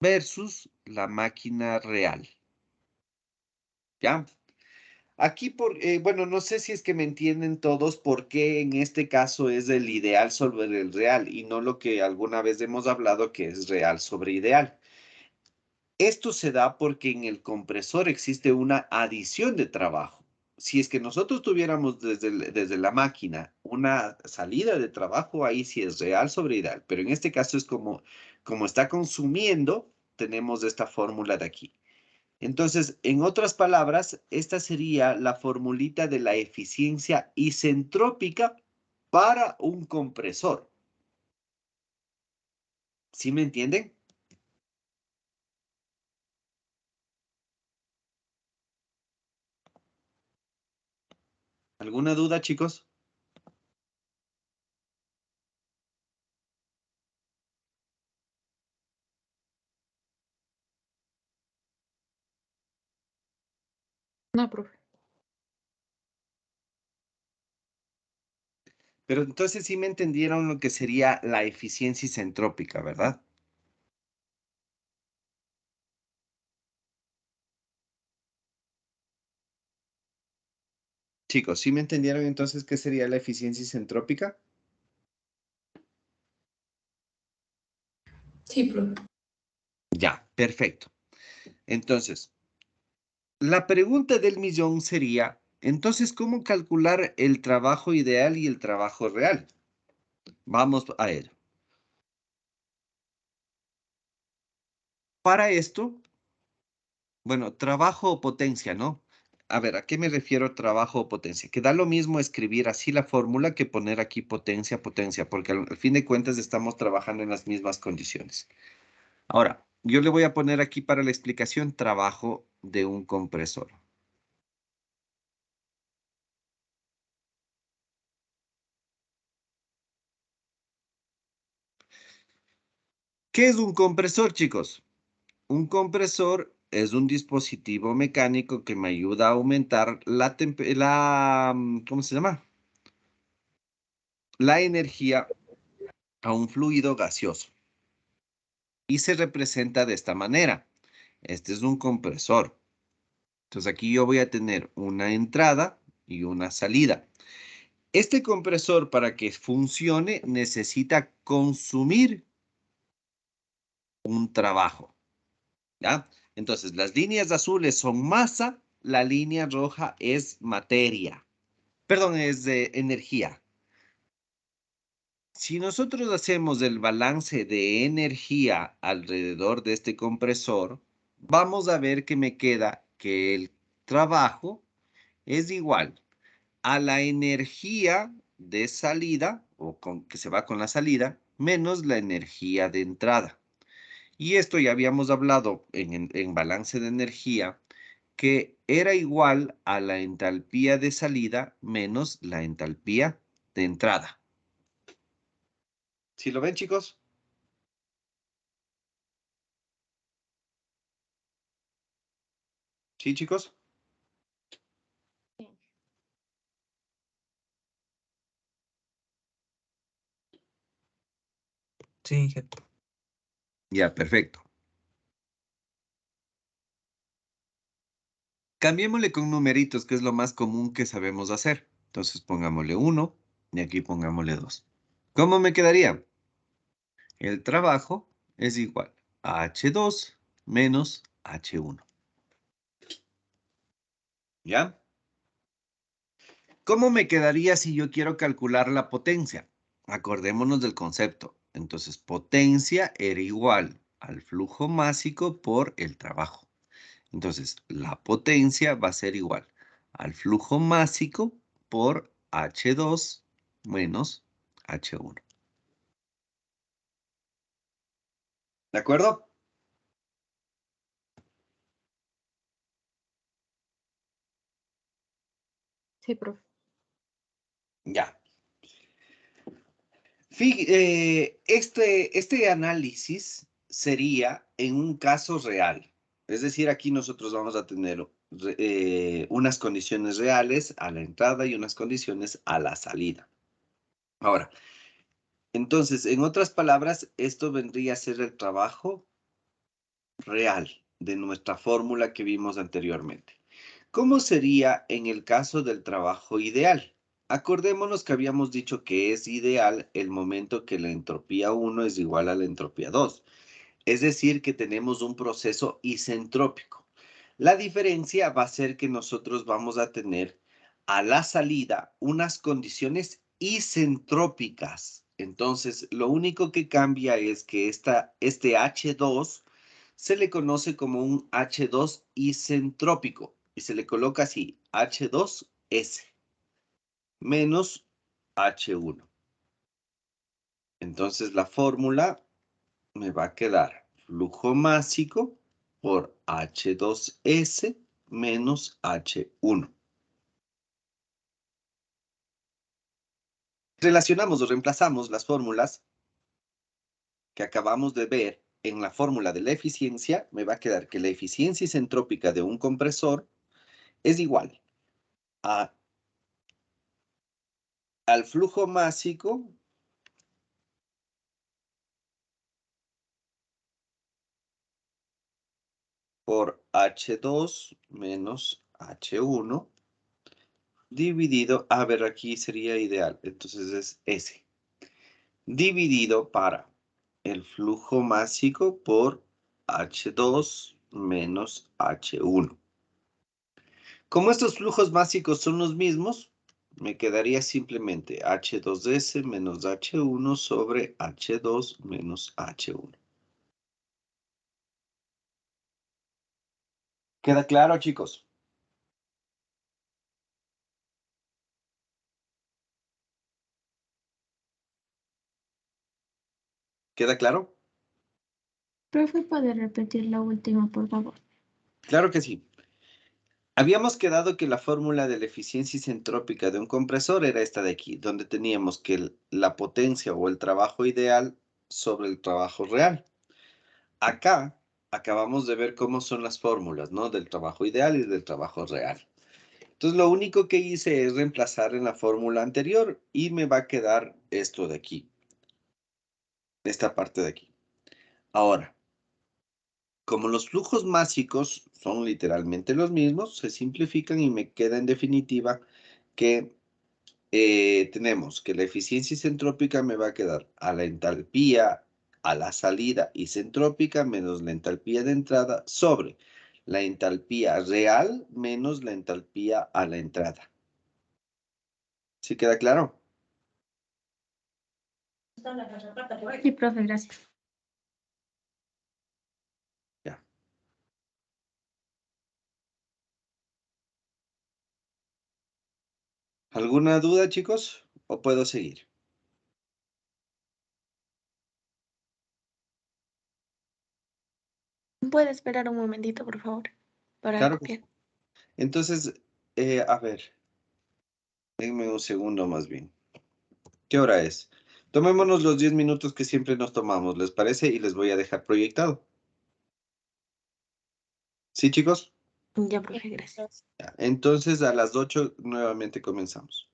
Speaker 1: versus la máquina real. ¿Ya? Aquí, bueno, no sé si es que me entienden todos por qué en este caso es el ideal sobre el real y no lo que alguna vez hemos hablado que es real sobre ideal. Esto se da porque en el compresor existe una adición de trabajo. Si es que nosotros tuviéramos desde la máquina una salida de trabajo, ahí sí es real sobre ideal. Pero en este caso es como está consumiendo, tenemos esta fórmula de aquí. Entonces, en otras palabras, esta sería la formulita de la eficiencia isentrópica para un compresor. ¿Sí me entienden? ¿Alguna duda, chicos?
Speaker 5: No, profe.
Speaker 1: Pero entonces sí me entendieron lo que sería la eficiencia isentrópica, ¿verdad? Chicos, ¿sí me entendieron entonces qué sería la eficiencia isentrópica?
Speaker 3: Sí, profe.
Speaker 1: Ya, perfecto. Entonces, la pregunta del millón sería, entonces, ¿cómo calcular el trabajo ideal y el trabajo real? Vamos a ello. Para esto, bueno, trabajo o potencia, ¿no? A ver, ¿a qué me refiero trabajo o potencia? Que da lo mismo escribir así la fórmula que poner aquí potencia, potencia, porque al fin de cuentas estamos trabajando en las mismas condiciones. Ahora, yo le voy a poner aquí para la explicación trabajo de un compresor. ¿Qué es un compresor, chicos? Un compresor es un dispositivo mecánico que me ayuda a aumentar ¿cómo se llama? La energía a un fluido gaseoso. Y se representa de esta manera. Este es un compresor. Entonces aquí yo voy a tener una entrada y una salida. Este compresor para que funcione necesita consumir un trabajo. ¿Ya? Entonces las líneas azules son masa, la línea roja es materia. Perdón, es de energía. Si nosotros hacemos el balance de energía alrededor de este compresor, vamos a ver que me queda que el trabajo es igual a la energía de salida, que se va con la salida, menos la energía de entrada. Y esto ya habíamos hablado en balance de energía, que era igual a la entalpía de salida menos la entalpía de entrada. ¿Sí lo ven, chicos? ¿Sí, chicos?
Speaker 2: Sí, jefe.
Speaker 1: Ya, perfecto. Cambiémosle con numeritos, que es lo más común que sabemos hacer. Entonces pongámosle 1 y aquí pongámosle 2. ¿Cómo me quedaría? El trabajo es igual a H2 menos H1. ¿Ya? ¿Cómo me quedaría si yo quiero calcular la potencia? Acordémonos del concepto. Entonces, potencia era igual al flujo másico por el trabajo. Entonces, la potencia va a ser igual al flujo másico por H2 menos H1. ¿De acuerdo?
Speaker 5: Sí, profe.
Speaker 1: Ya. Este análisis sería en un caso real. Es decir, aquí nosotros vamos a tener unas condiciones reales a la entrada y unas condiciones a la salida. Ahora, entonces, en otras palabras, esto vendría a ser el trabajo real de nuestra fórmula que vimos anteriormente. ¿Cómo sería en el caso del trabajo ideal? Acordémonos que habíamos dicho que es ideal el momento que la entropía 1 es igual a la entropía 2. Es decir, que tenemos un proceso isentrópico. La diferencia va a ser que nosotros vamos a tener a la salida unas condiciones isentrópicas. Entonces, lo único que cambia es que este H2 se le conoce como un H2 isentrópico y se le coloca así, H2S menos H1. Entonces, la fórmula me va a quedar flujo másico por H2S menos H1. Relacionamos o reemplazamos las fórmulas que acabamos de ver en la fórmula de la eficiencia. Me va a quedar que la eficiencia isentrópica de un compresor es igual al flujo másico por H2 menos H1 dividido, a ver, aquí sería ideal, entonces es S, dividido para el flujo másico por H2 menos H1. Como estos flujos másicos son los mismos, me quedaría simplemente H2S menos H1 sobre H2 menos H1. ¿Queda claro, chicos? ¿Queda claro?
Speaker 6: Profe, ¿puede repetir la última, por favor?
Speaker 1: Claro que sí. Habíamos quedado que la fórmula de la eficiencia isentrópica de un compresor era esta de aquí, donde teníamos que la potencia o el trabajo ideal sobre el trabajo real. Acá acabamos de ver cómo son las fórmulas, ¿no? Del trabajo ideal y del trabajo real. Entonces, lo único que hice es reemplazar en la fórmula anterior y me va a quedar esto de aquí, esta parte de aquí. Ahora, como los flujos másicos son literalmente los mismos, se simplifican y me queda en definitiva que tenemos que la eficiencia isentrópica me va a quedar a la entalpía a la salida isentrópica menos la entalpía de entrada sobre la entalpía real menos la entalpía a la entrada. ¿Sí queda claro?
Speaker 6: Sí, profe, gracias.
Speaker 1: Ya. ¿Alguna duda, chicos? ¿O puedo seguir?
Speaker 4: ¿Puede esperar un momentito, por favor, para
Speaker 1: Claro que sí.
Speaker 4: copiar?
Speaker 1: Entonces, a ver, denme un segundo más bien. ¿Qué hora es? Tomémonos los 10 minutos que siempre nos tomamos, ¿les parece? Y les voy a dejar proyectado. ¿Sí, chicos?
Speaker 4: Ya, profe, gracias.
Speaker 1: Ya. Entonces, a las 8 nuevamente comenzamos.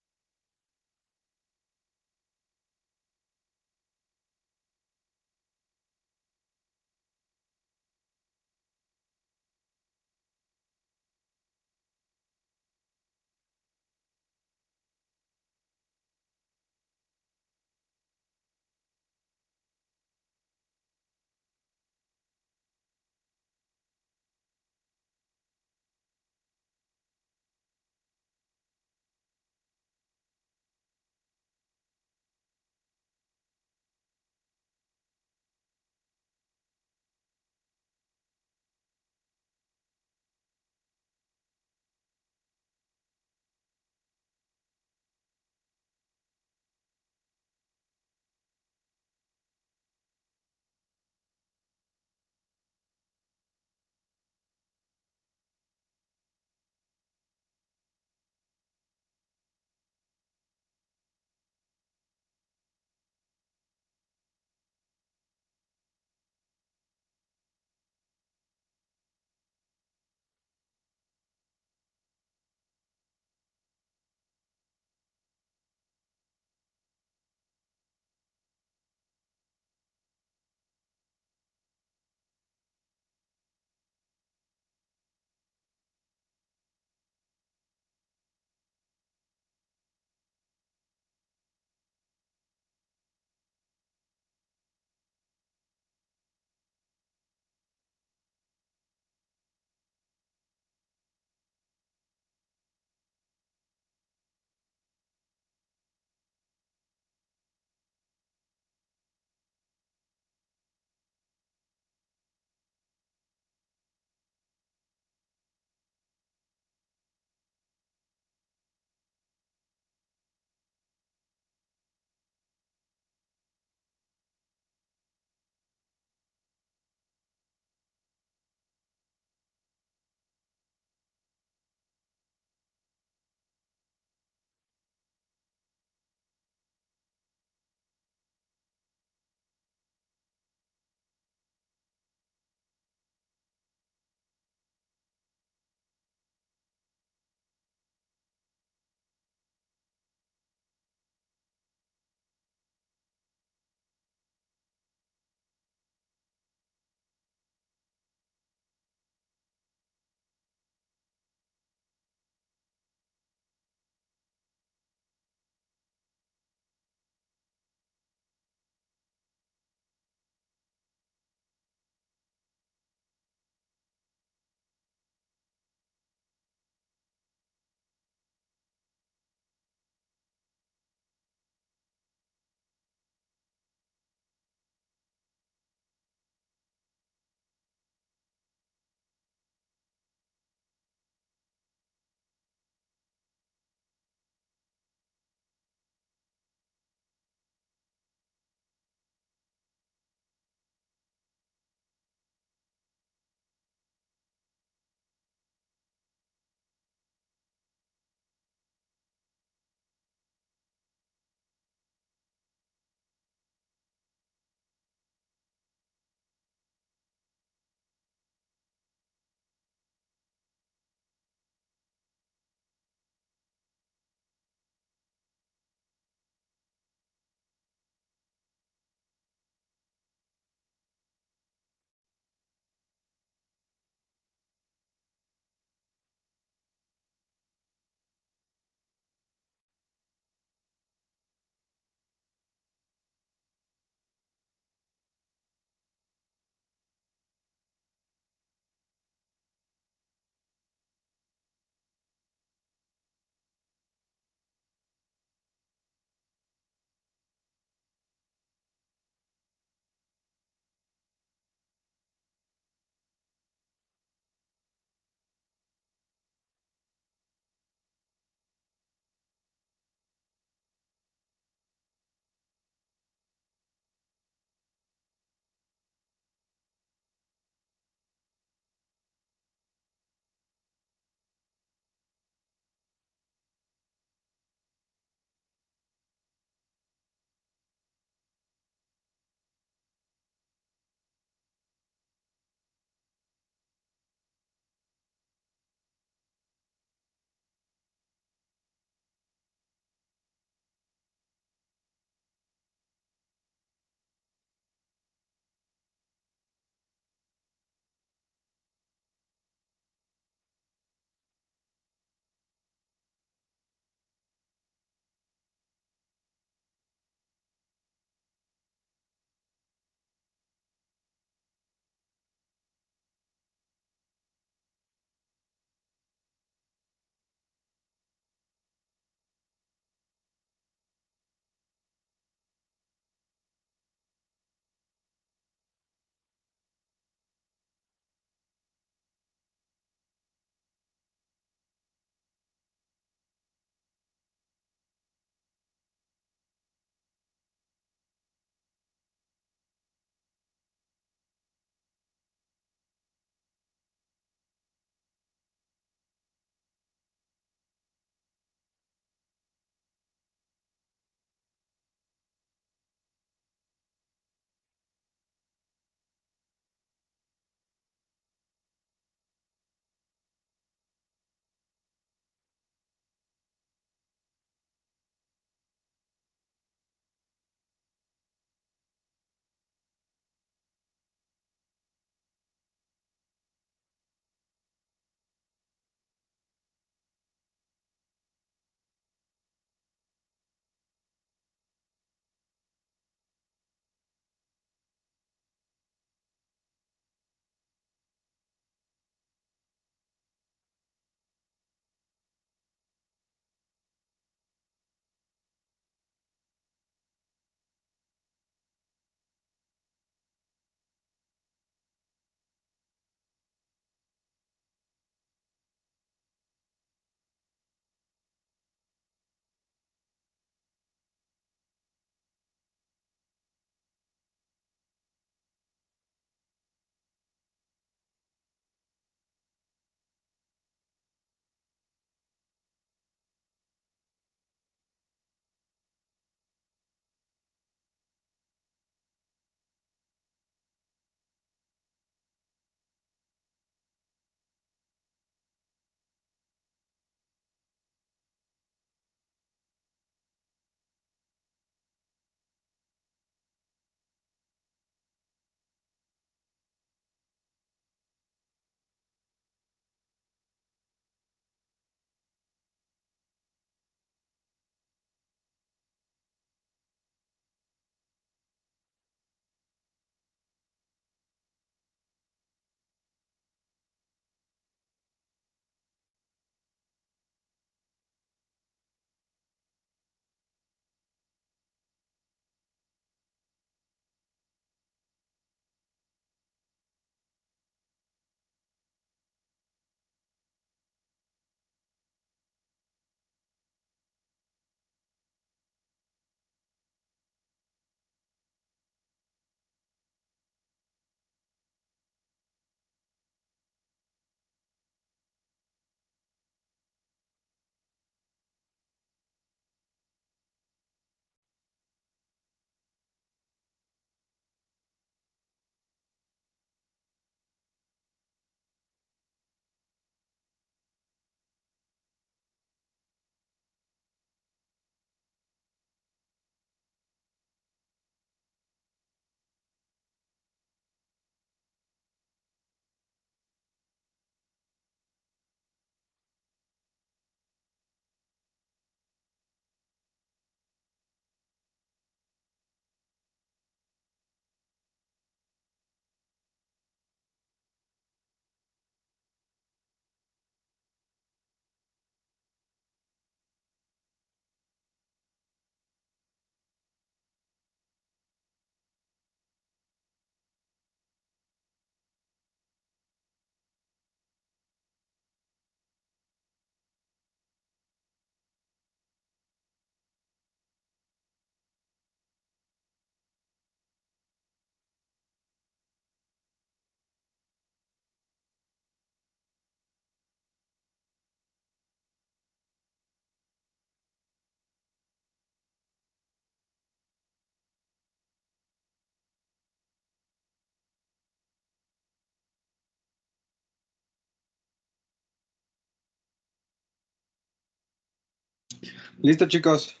Speaker 1: Listo, chicos.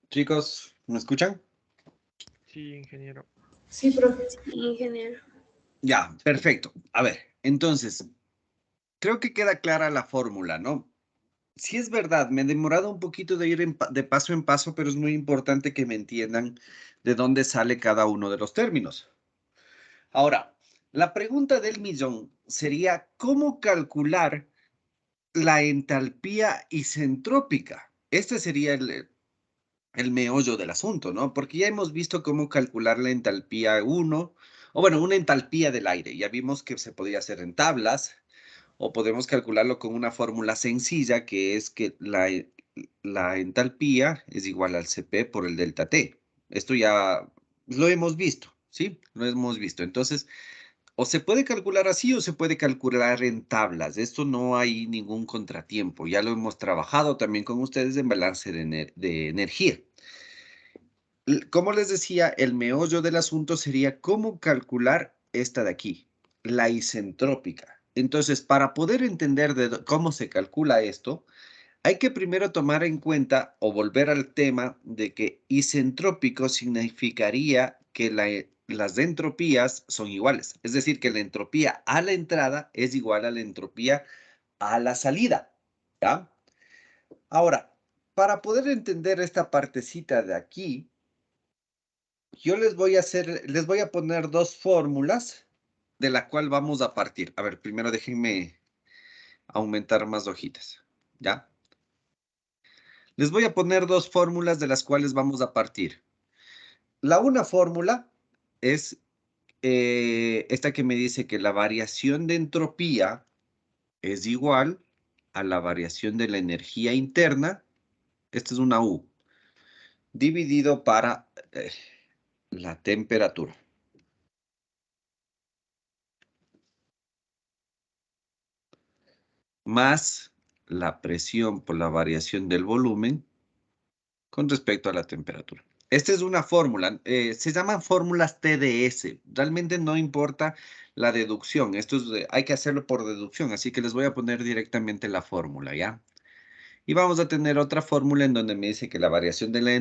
Speaker 1: Chicos, ¿me escuchan?
Speaker 2: Sí, ingeniero.
Speaker 3: Sí, profe.
Speaker 4: Ingeniero.
Speaker 1: Ya, perfecto. A ver, entonces, creo que queda clara la fórmula, ¿no? Sí es verdad, me he demorado un poquito de ir de paso en paso, pero es muy importante que me entiendan de dónde sale cada uno de los términos. Ahora, la pregunta del millón sería, ¿cómo calcular la entalpía isentrópica? Este sería el meollo del asunto, ¿no? Porque ya hemos visto cómo calcular la entalpía 1, o bueno, una entalpía del aire. Ya vimos que se podía hacer en tablas, o podemos calcularlo con una fórmula sencilla, que es que la entalpía es igual al Cp por el delta T. Esto ya lo hemos visto, ¿sí? Lo hemos visto. Entonces, o se puede calcular así o se puede calcular en tablas. Esto no hay ningún contratiempo. Ya lo hemos trabajado también con ustedes en balance de energía. Como les decía, el meollo del asunto sería cómo calcular esta de aquí, la isentrópica. Entonces, para poder entender cómo se calcula esto, hay que primero tomar en cuenta o volver al tema de que isentrópico significaría que las entropías son iguales. Es decir, que la entropía a la entrada es igual a la entropía a la salida. ¿Ya? Ahora, para poder entender esta partecita de aquí, yo les voy a poner dos fórmulas de la cual vamos a partir. A ver, primero déjenme aumentar más hojitas, ¿ya? Les voy a poner dos fórmulas de las cuales vamos a partir. La una fórmula es esta que me dice que la variación de entropía es igual a la variación de la energía interna, esta es una U, dividido para la temperatura. Más la presión por la variación del volumen con respecto a la temperatura. Esta es una fórmula, se llaman fórmulas TDS. Realmente no importa la deducción, esto es, hay que hacerlo por deducción, así que les voy a poner directamente la fórmula, ¿ya? Y vamos a tener otra fórmula en donde me dice que la variación de la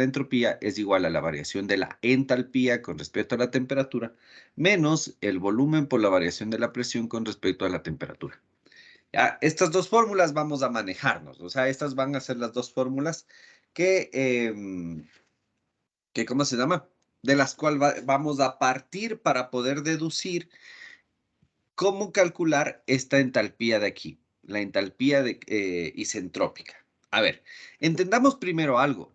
Speaker 1: entropía es igual a la variación de la entalpía con respecto a la temperatura, menos el volumen por la variación de la presión con respecto a la temperatura. Ya, estas dos fórmulas vamos a manejarnos, o sea, estas van a ser las dos fórmulas que ¿cómo se llama? De las cuales vamos a partir para poder deducir cómo calcular esta entalpía de aquí, la entalpía isentrópica. A ver, entendamos primero algo.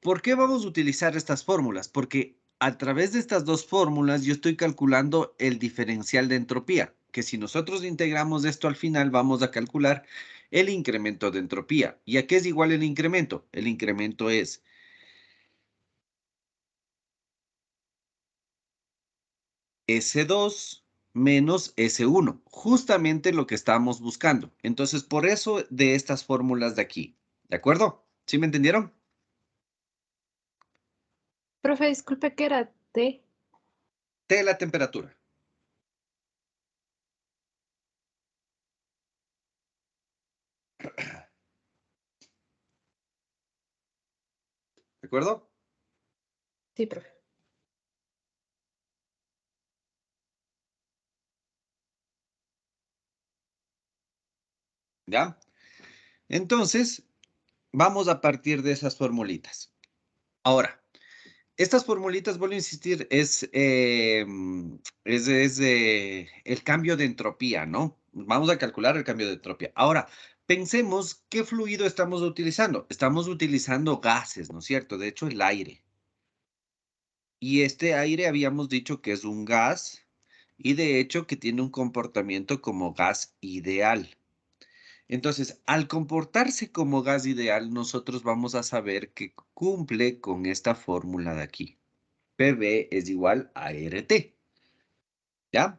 Speaker 1: ¿Por qué vamos a utilizar estas fórmulas? Porque a través de estas dos fórmulas yo estoy calculando el diferencial de entropía, que si nosotros integramos esto al final vamos a calcular el incremento de entropía. ¿Y a qué es igual el incremento? El incremento es S2 menos S1, justamente lo que estamos buscando. Entonces, por eso de estas fórmulas de aquí, ¿de acuerdo? ¿Sí me entendieron?
Speaker 5: Profe, disculpe, ¿qué era T?
Speaker 1: T la temperatura. ¿De acuerdo?
Speaker 5: Sí, profe.
Speaker 1: ¿Ya? Entonces, vamos a partir de esas formulitas. Ahora, estas formulitas, vuelvo a insistir, es el cambio de entropía, ¿no? Vamos a calcular el cambio de entropía. Ahora, pensemos qué fluido estamos utilizando. Estamos utilizando gases, ¿no es cierto? De hecho, el aire. Y este aire habíamos dicho que es un gas y de hecho que tiene un comportamiento como gas ideal. Entonces, al comportarse como gas ideal, nosotros vamos a saber que cumple con esta fórmula de aquí. PV es igual a RT, ¿ya?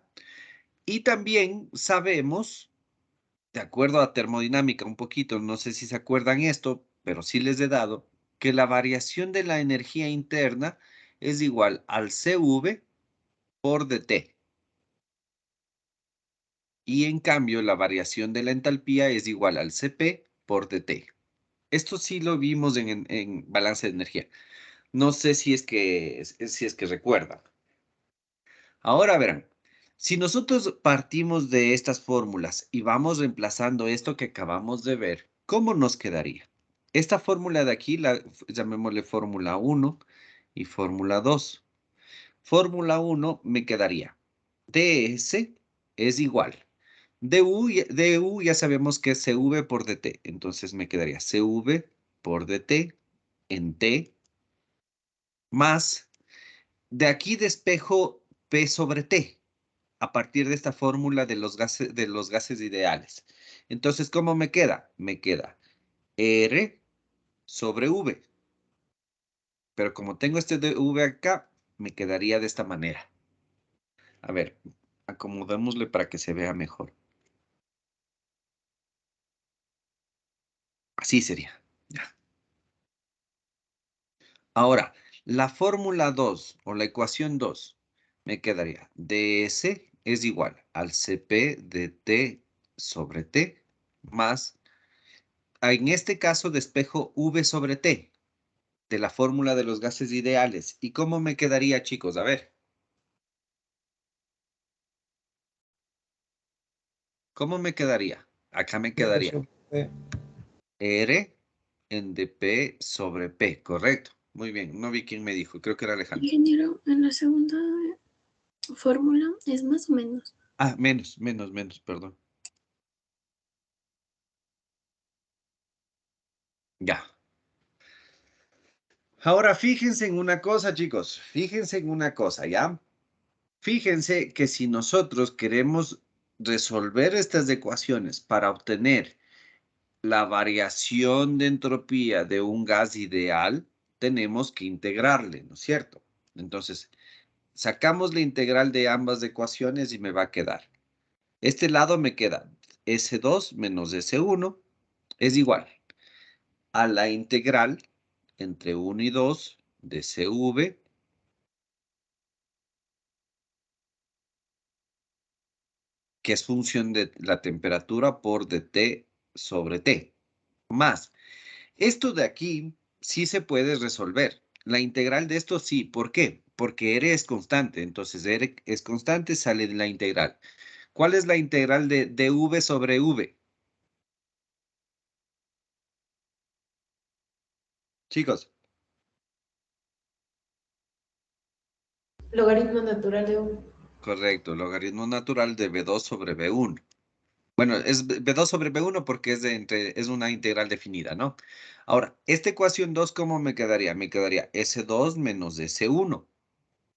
Speaker 1: Y también sabemos, de acuerdo a termodinámica un poquito, no sé si se acuerdan esto, pero sí les he dado, que la variación de la energía interna es igual al CV por DT. Y en cambio, la variación de la entalpía es igual al Cp por dt. Esto sí lo vimos en balance de energía. No sé si es que recuerdan. Ahora verán, si nosotros partimos de estas fórmulas y vamos reemplazando esto que acabamos de ver, ¿cómo nos quedaría? Esta fórmula de aquí, llamémosle fórmula 1 y fórmula 2. Fórmula 1 me quedaría ds es igual. du ya sabemos que es cv por dt. Entonces me quedaría cv por dt en t más. De aquí despejo p sobre t a partir de esta fórmula de los gases ideales. Entonces, ¿cómo me queda? Me queda R sobre V. Pero como tengo este de V acá, me quedaría de esta manera. A ver, acomodémosle para que se vea mejor. Así sería. Ya. Ahora, la fórmula 2 o la ecuación 2 me quedaría ds es igual al Cp de t sobre t más, en este caso despejo V sobre t de la fórmula de los gases ideales. ¿Y cómo me quedaría, chicos? A ver. ¿Cómo me quedaría? Acá me quedaría R en dP sobre P, correcto. Muy bien, no vi quién me dijo, creo que era Alejandro.
Speaker 6: Ingeniero, en la segunda fórmula es más o menos.
Speaker 1: Ah, menos, perdón. Ya. Ahora fíjense en una cosa, chicos. Fíjense en una cosa, ¿ya? Fíjense que si nosotros queremos resolver estas ecuaciones para obtener la variación de entropía de un gas ideal, tenemos que integrarle, ¿no es cierto? Entonces, sacamos la integral de ambas ecuaciones y me va a quedar. Este lado me queda S2 menos S1 es igual a la integral entre 1 y 2 de CV que es función de la temperatura por dt sobre t, más. Esto de aquí sí se puede resolver. La integral de esto sí. ¿Por qué? Porque R es constante. Entonces R es constante, sale de la integral. ¿Cuál es la integral de dv sobre v? Chicos.
Speaker 3: Logaritmo natural de 1.
Speaker 1: Correcto, logaritmo natural de V2 sobre V1. Bueno, es V2 sobre V1 porque es una integral definida, ¿no? Ahora, esta ecuación 2, ¿cómo me quedaría? Me quedaría S2 menos S1.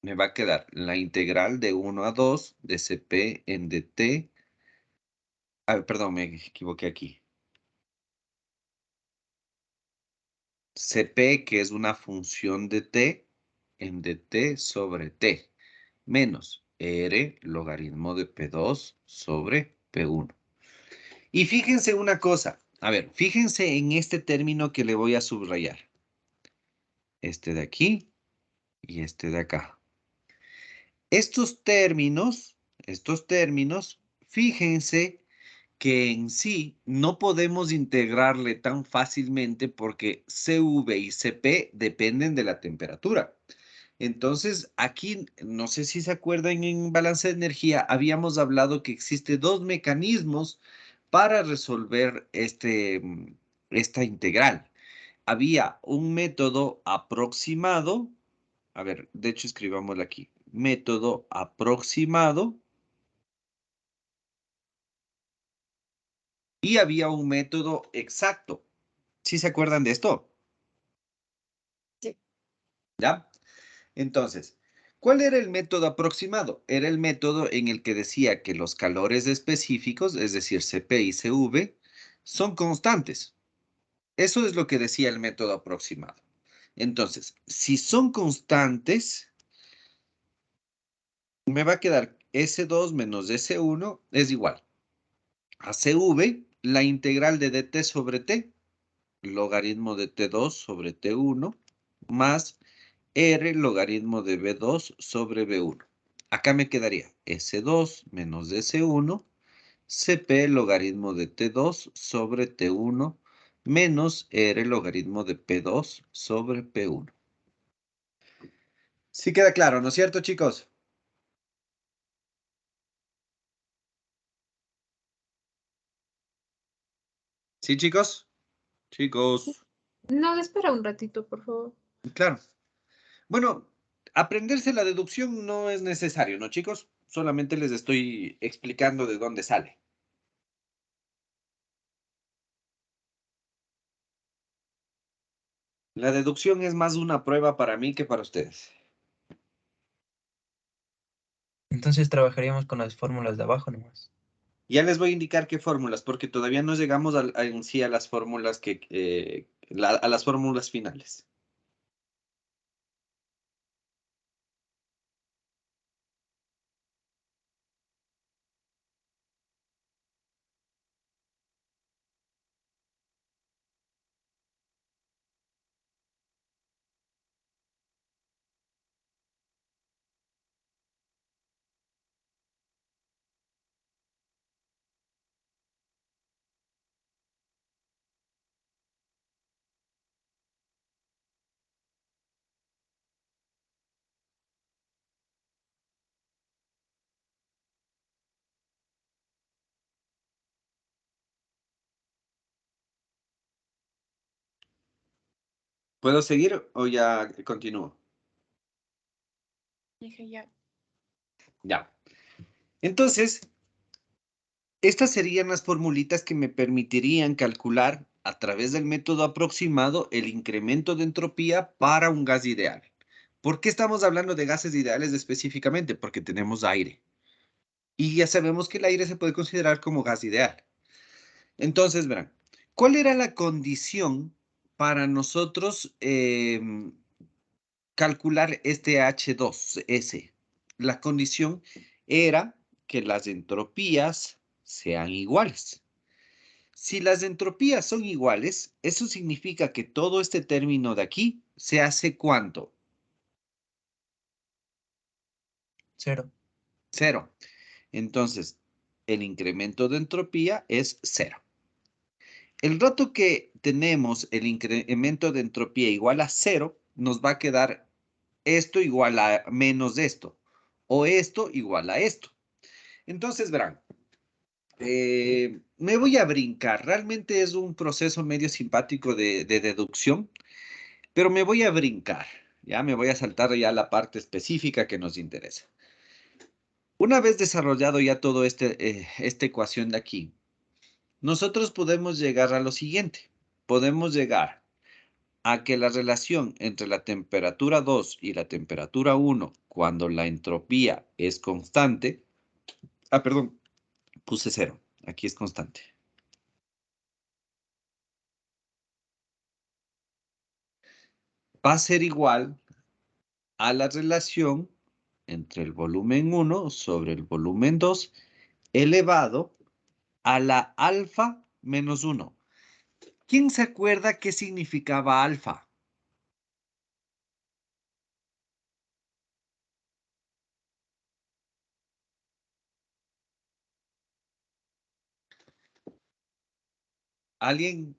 Speaker 1: Me va a quedar la integral de 1 a 2 de Cp en dt. Ah, perdón, me equivoqué aquí. Cp, que es una función de t, en dt sobre t, menos r logaritmo de P2 sobre P1. Y fíjense una cosa. A ver, fíjense en este término que le voy a subrayar. Este de aquí y este de acá. Estos términos, fíjense que en sí no podemos integrarle tan fácilmente porque CV y CP dependen de la temperatura. Entonces, aquí, no sé si se acuerdan, en balance de energía habíamos hablado que existe dos mecanismos para resolver esta integral. Había un método aproximado, a ver, de hecho escribámoslo aquí, método aproximado, y había un método exacto. ¿Sí se acuerdan de esto?
Speaker 5: Sí.
Speaker 1: ¿Ya? Entonces, ¿cuál era el método aproximado? Era el método en el que decía que los calores específicos, es decir, Cp y Cv, son constantes. Eso es lo que decía el método aproximado. Entonces, si son constantes, me va a quedar S2 menos S1 es igual a Cv, la integral de dt sobre t, logaritmo de T2 sobre T1, más R logaritmo de V2 sobre V1. Acá me quedaría S2 menos S1 CP logaritmo de T2 sobre T1 menos R logaritmo de P2 sobre P1. Sí queda claro, ¿no es cierto, chicos? ¿Sí, chicos? Chicos,
Speaker 3: No, espera un ratito, por favor.
Speaker 1: claro. Bueno, aprenderse la deducción no es necesario, ¿no, chicos? Solamente les estoy explicando de dónde sale. La deducción es más una prueba para mí que para ustedes.
Speaker 7: Entonces trabajaríamos con las fórmulas de abajo nomás.
Speaker 1: Ya les voy a indicar qué fórmulas, porque todavía no llegamos en sí a las fórmulas a las fórmulas finales. ¿Puedo seguir o ya continúo?
Speaker 4: Dije ya.
Speaker 1: Ya. Entonces, estas serían las formulitas que me permitirían calcular a través del método aproximado el incremento de entropía para un gas ideal. ¿Por qué estamos hablando de gases ideales específicamente? Porque tenemos aire. Y ya sabemos que el aire se puede considerar como gas ideal. Entonces, verán, ¿cuál era la condición para nosotros calcular este H2S? La condición era que las entropías sean iguales. Si las entropías son iguales, eso significa que todo este término de aquí se hace ¿cuánto?
Speaker 7: Cero.
Speaker 1: Cero. Entonces, el incremento de entropía es cero. El rato que tenemos el incremento de entropía igual a cero, nos va a quedar esto igual a menos esto, o esto igual a esto. Entonces, verán, me voy a brincar. Realmente es un proceso medio simpático de deducción, pero me voy a brincar. Ya me voy a saltar ya la parte específica que nos interesa. Una vez desarrollado ya todo esta ecuación de aquí, nosotros podemos llegar a lo siguiente. Podemos llegar a que la relación entre la temperatura 2 y la temperatura 1, cuando la entropía es constante, perdón, puse cero, aquí es constante. Va a ser igual a la relación entre el volumen 1 sobre el volumen 2 elevado a la alfa menos 1. ¿Quién se acuerda qué significaba alfa? ¿Alguien?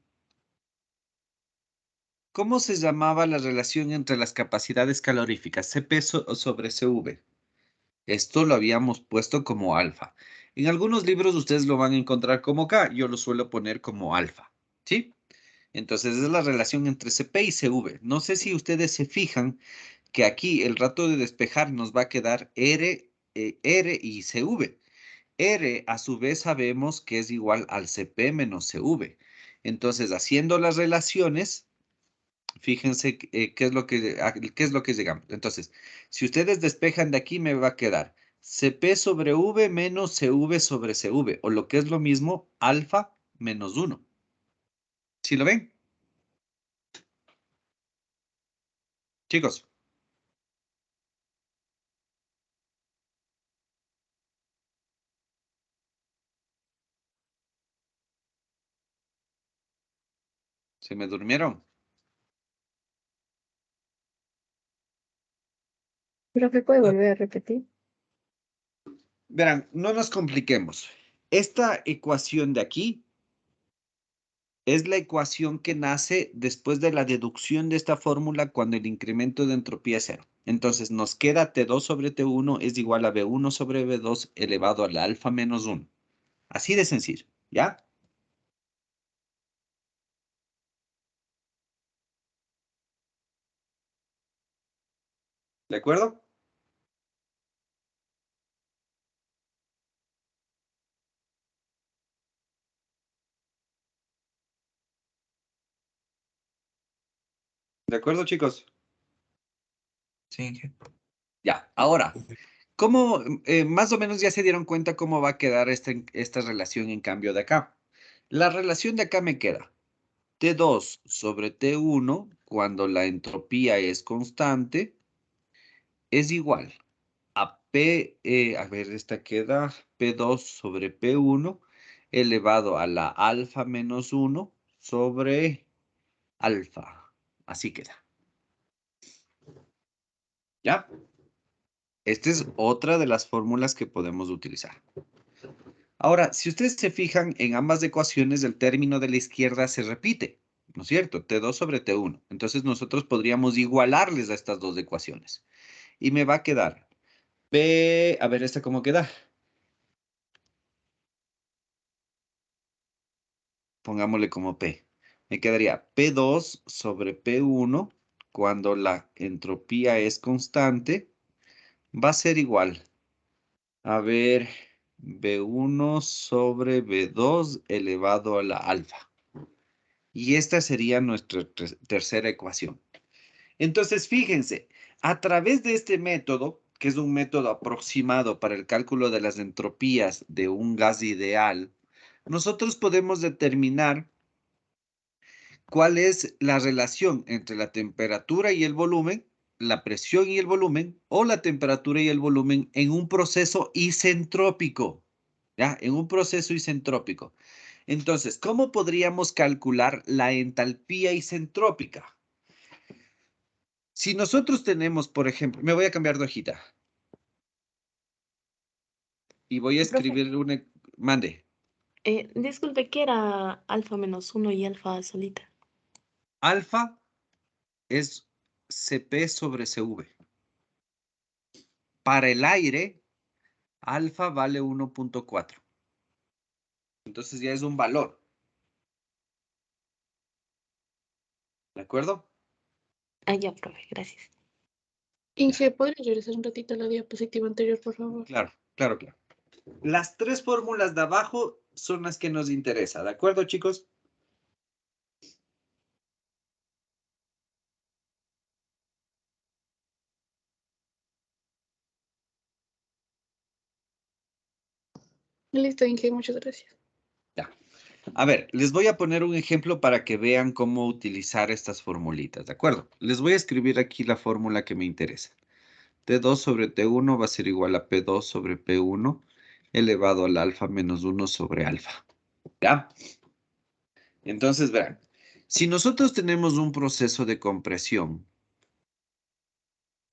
Speaker 1: ¿Cómo se llamaba la relación entre las capacidades caloríficas, Cp sobre Cv? Esto lo habíamos puesto como alfa. En algunos libros ustedes lo van a encontrar como K, yo lo suelo poner como alfa, ¿sí? Entonces es la relación entre Cp y Cv. No sé si ustedes se fijan que aquí el rato de despejar nos va a quedar R y Cv. R a su vez sabemos que es igual al Cp menos Cv. Entonces, haciendo las relaciones, fíjense qué es lo que llegamos. Entonces, si ustedes despejan de aquí, me va a quedar Cp sobre V menos Cv sobre Cv, o lo que es lo mismo, alfa menos 1. ¿Sí lo ven? Chicos, ¿se me durmieron?
Speaker 5: Profe, ¿puede volver a repetir?
Speaker 1: Verán, no nos compliquemos. Esta ecuación de aquí es la ecuación que nace después de la deducción de esta fórmula cuando el incremento de entropía es cero. Entonces nos queda T2 sobre T1 es igual a B1 sobre B2 elevado a la alfa menos 1. Así de sencillo, ¿ya? ¿De acuerdo? ¿De acuerdo, chicos?
Speaker 7: Sí, Inge.
Speaker 1: Ya, ahora, ¿cómo, más o menos ya se dieron cuenta cómo va a quedar esta relación en cambio de acá? La relación de acá me queda T2 sobre T1 cuando la entropía es constante es igual a P, a ver, esta queda P2 sobre P1 elevado a la alfa menos 1 sobre alfa. Así queda. ¿Ya? Esta es otra de las fórmulas que podemos utilizar. Ahora, si ustedes se fijan, en ambas ecuaciones el término de la izquierda se repite, ¿no es cierto? T2 sobre T1. Entonces nosotros podríamos igualarles a estas dos ecuaciones. Y me va a quedar P, a ver, ¿esta cómo queda? Pongámosle como P. Me quedaría P2 sobre P1 cuando la entropía es constante. Va a ser igual. A ver, B1 sobre B2 elevado a la alfa. Y esta sería nuestra tercera ecuación. Entonces, fíjense, a través de este método, que es un método aproximado para el cálculo de las entropías de un gas ideal, nosotros podemos determinar cuál es la relación entre la temperatura y el volumen, la presión y el volumen, o la temperatura y el volumen en un proceso isentrópico, ¿ya? En un proceso isentrópico. Entonces, ¿cómo podríamos calcular la entalpía isentrópica? Si nosotros tenemos, por ejemplo, me voy a cambiar de hojita y voy a
Speaker 4: Profe,
Speaker 1: escribir una, mande,
Speaker 4: disculpe, ¿qué era alfa menos uno y alfa solita?
Speaker 1: alfa es Cp sobre Cv. Para el aire, alfa vale 1.4. Entonces ya es un valor, ¿de acuerdo?
Speaker 4: Ah, ya, profe, gracias.
Speaker 6: Inge, ¿podrías regresar un ratito a la diapositiva anterior, por favor?
Speaker 1: Claro, claro, claro. Las tres fórmulas de abajo son las que nos interesa, ¿de acuerdo, chicos?
Speaker 6: Listo, Inge, muchas gracias.
Speaker 1: Ya. A ver, les voy a poner un ejemplo para que vean cómo utilizar estas formulitas, ¿de acuerdo? Les voy a escribir aquí la fórmula que me interesa. T2 sobre T1 va a ser igual a P2 sobre P1 elevado al alfa menos 1 sobre alfa. ¿Ya? Entonces, verán, si nosotros tenemos un proceso de compresión,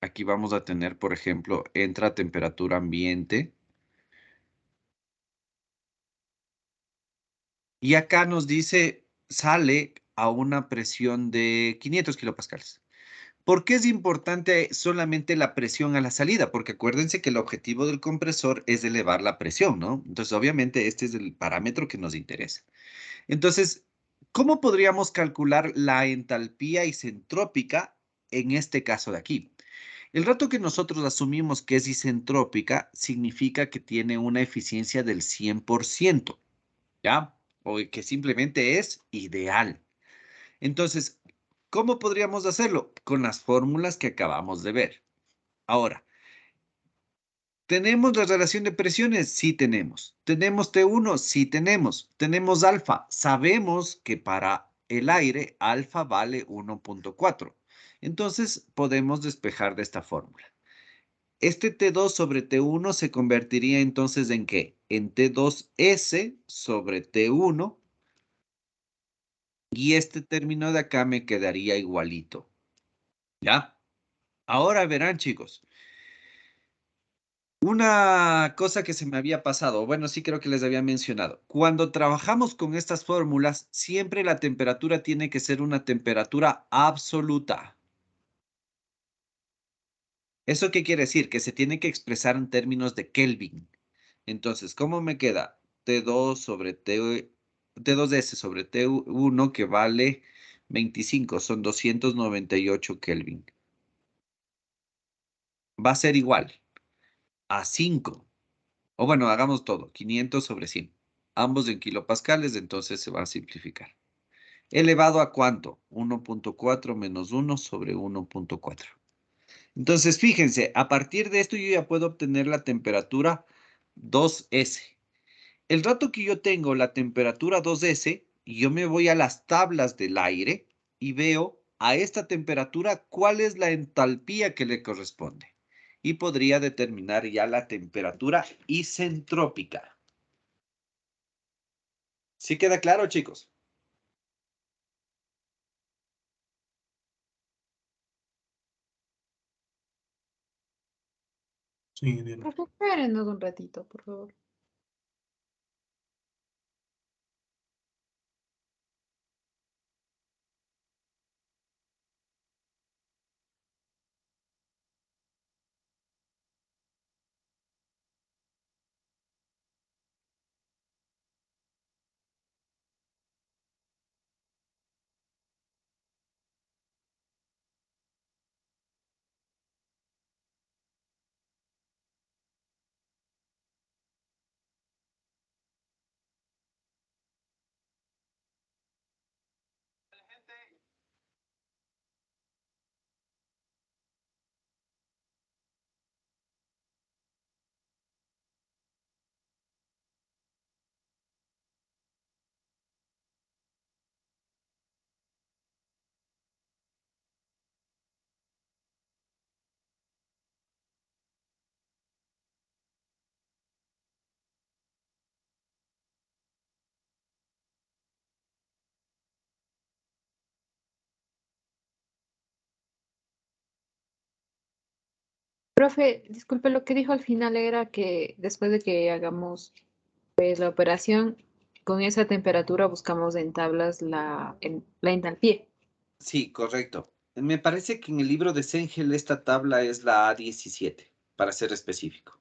Speaker 1: aquí vamos a tener, por ejemplo, entra a temperatura ambiente. Y acá nos dice, sale a una presión de 500 kilopascales. ¿Por qué es importante solamente la presión a la salida? Porque acuérdense que el objetivo del compresor es elevar la presión, ¿no? Entonces, obviamente, este es el parámetro que nos interesa. Entonces, ¿cómo podríamos calcular la entalpía isentrópica en este caso de aquí? El rato que nosotros asumimos que es isentrópica, significa que tiene una eficiencia del 100%, ¿ya? O que simplemente es ideal. Entonces, ¿cómo podríamos hacerlo? Con las fórmulas que acabamos de ver. Ahora, ¿tenemos la relación de presiones? Sí tenemos. ¿Tenemos T1? Sí tenemos. Tenemos alfa. Sabemos que para el aire, alfa vale 1.4. Entonces, podemos despejar de esta fórmula. Este T2 sobre T1 se convertiría entonces ¿en qué? En T2S sobre T1. Y este término de acá me quedaría igualito. ¿Ya? Ahora verán, chicos. Una cosa que se me había pasado, bueno, sí creo que les había mencionado. Cuando trabajamos con estas fórmulas, siempre la temperatura tiene que ser una temperatura absoluta. ¿Eso qué quiere decir? Que se tiene que expresar en términos de Kelvin. Entonces, ¿cómo me queda? T2 sobre T2S sobre T1 que vale 25, son 298 Kelvin. Va a ser igual a 5. O bueno, hagamos todo, 500 sobre 100. Ambos en kilopascales, entonces se va a simplificar. ¿Elevado a cuánto? 1.4 menos 1 sobre 1.4. Entonces, fíjense, a partir de esto yo ya puedo obtener la temperatura 2S. El rato que yo tengo la temperatura 2S, yo me voy a las tablas del aire y veo a esta temperatura cuál es la entalpía que le corresponde. Y podría determinar ya la temperatura isentrópica. ¿Sí queda claro, chicos?
Speaker 7: Sí, bien.
Speaker 5: Profe, espérenos un ratito, por favor. Profe, disculpe, lo que dijo al final era que después de que hagamos pues, la operación, con esa temperatura buscamos en tablas la entalpía.
Speaker 1: Sí, correcto. Me parece que en el libro de Sengel esta tabla es la A17, para ser específico.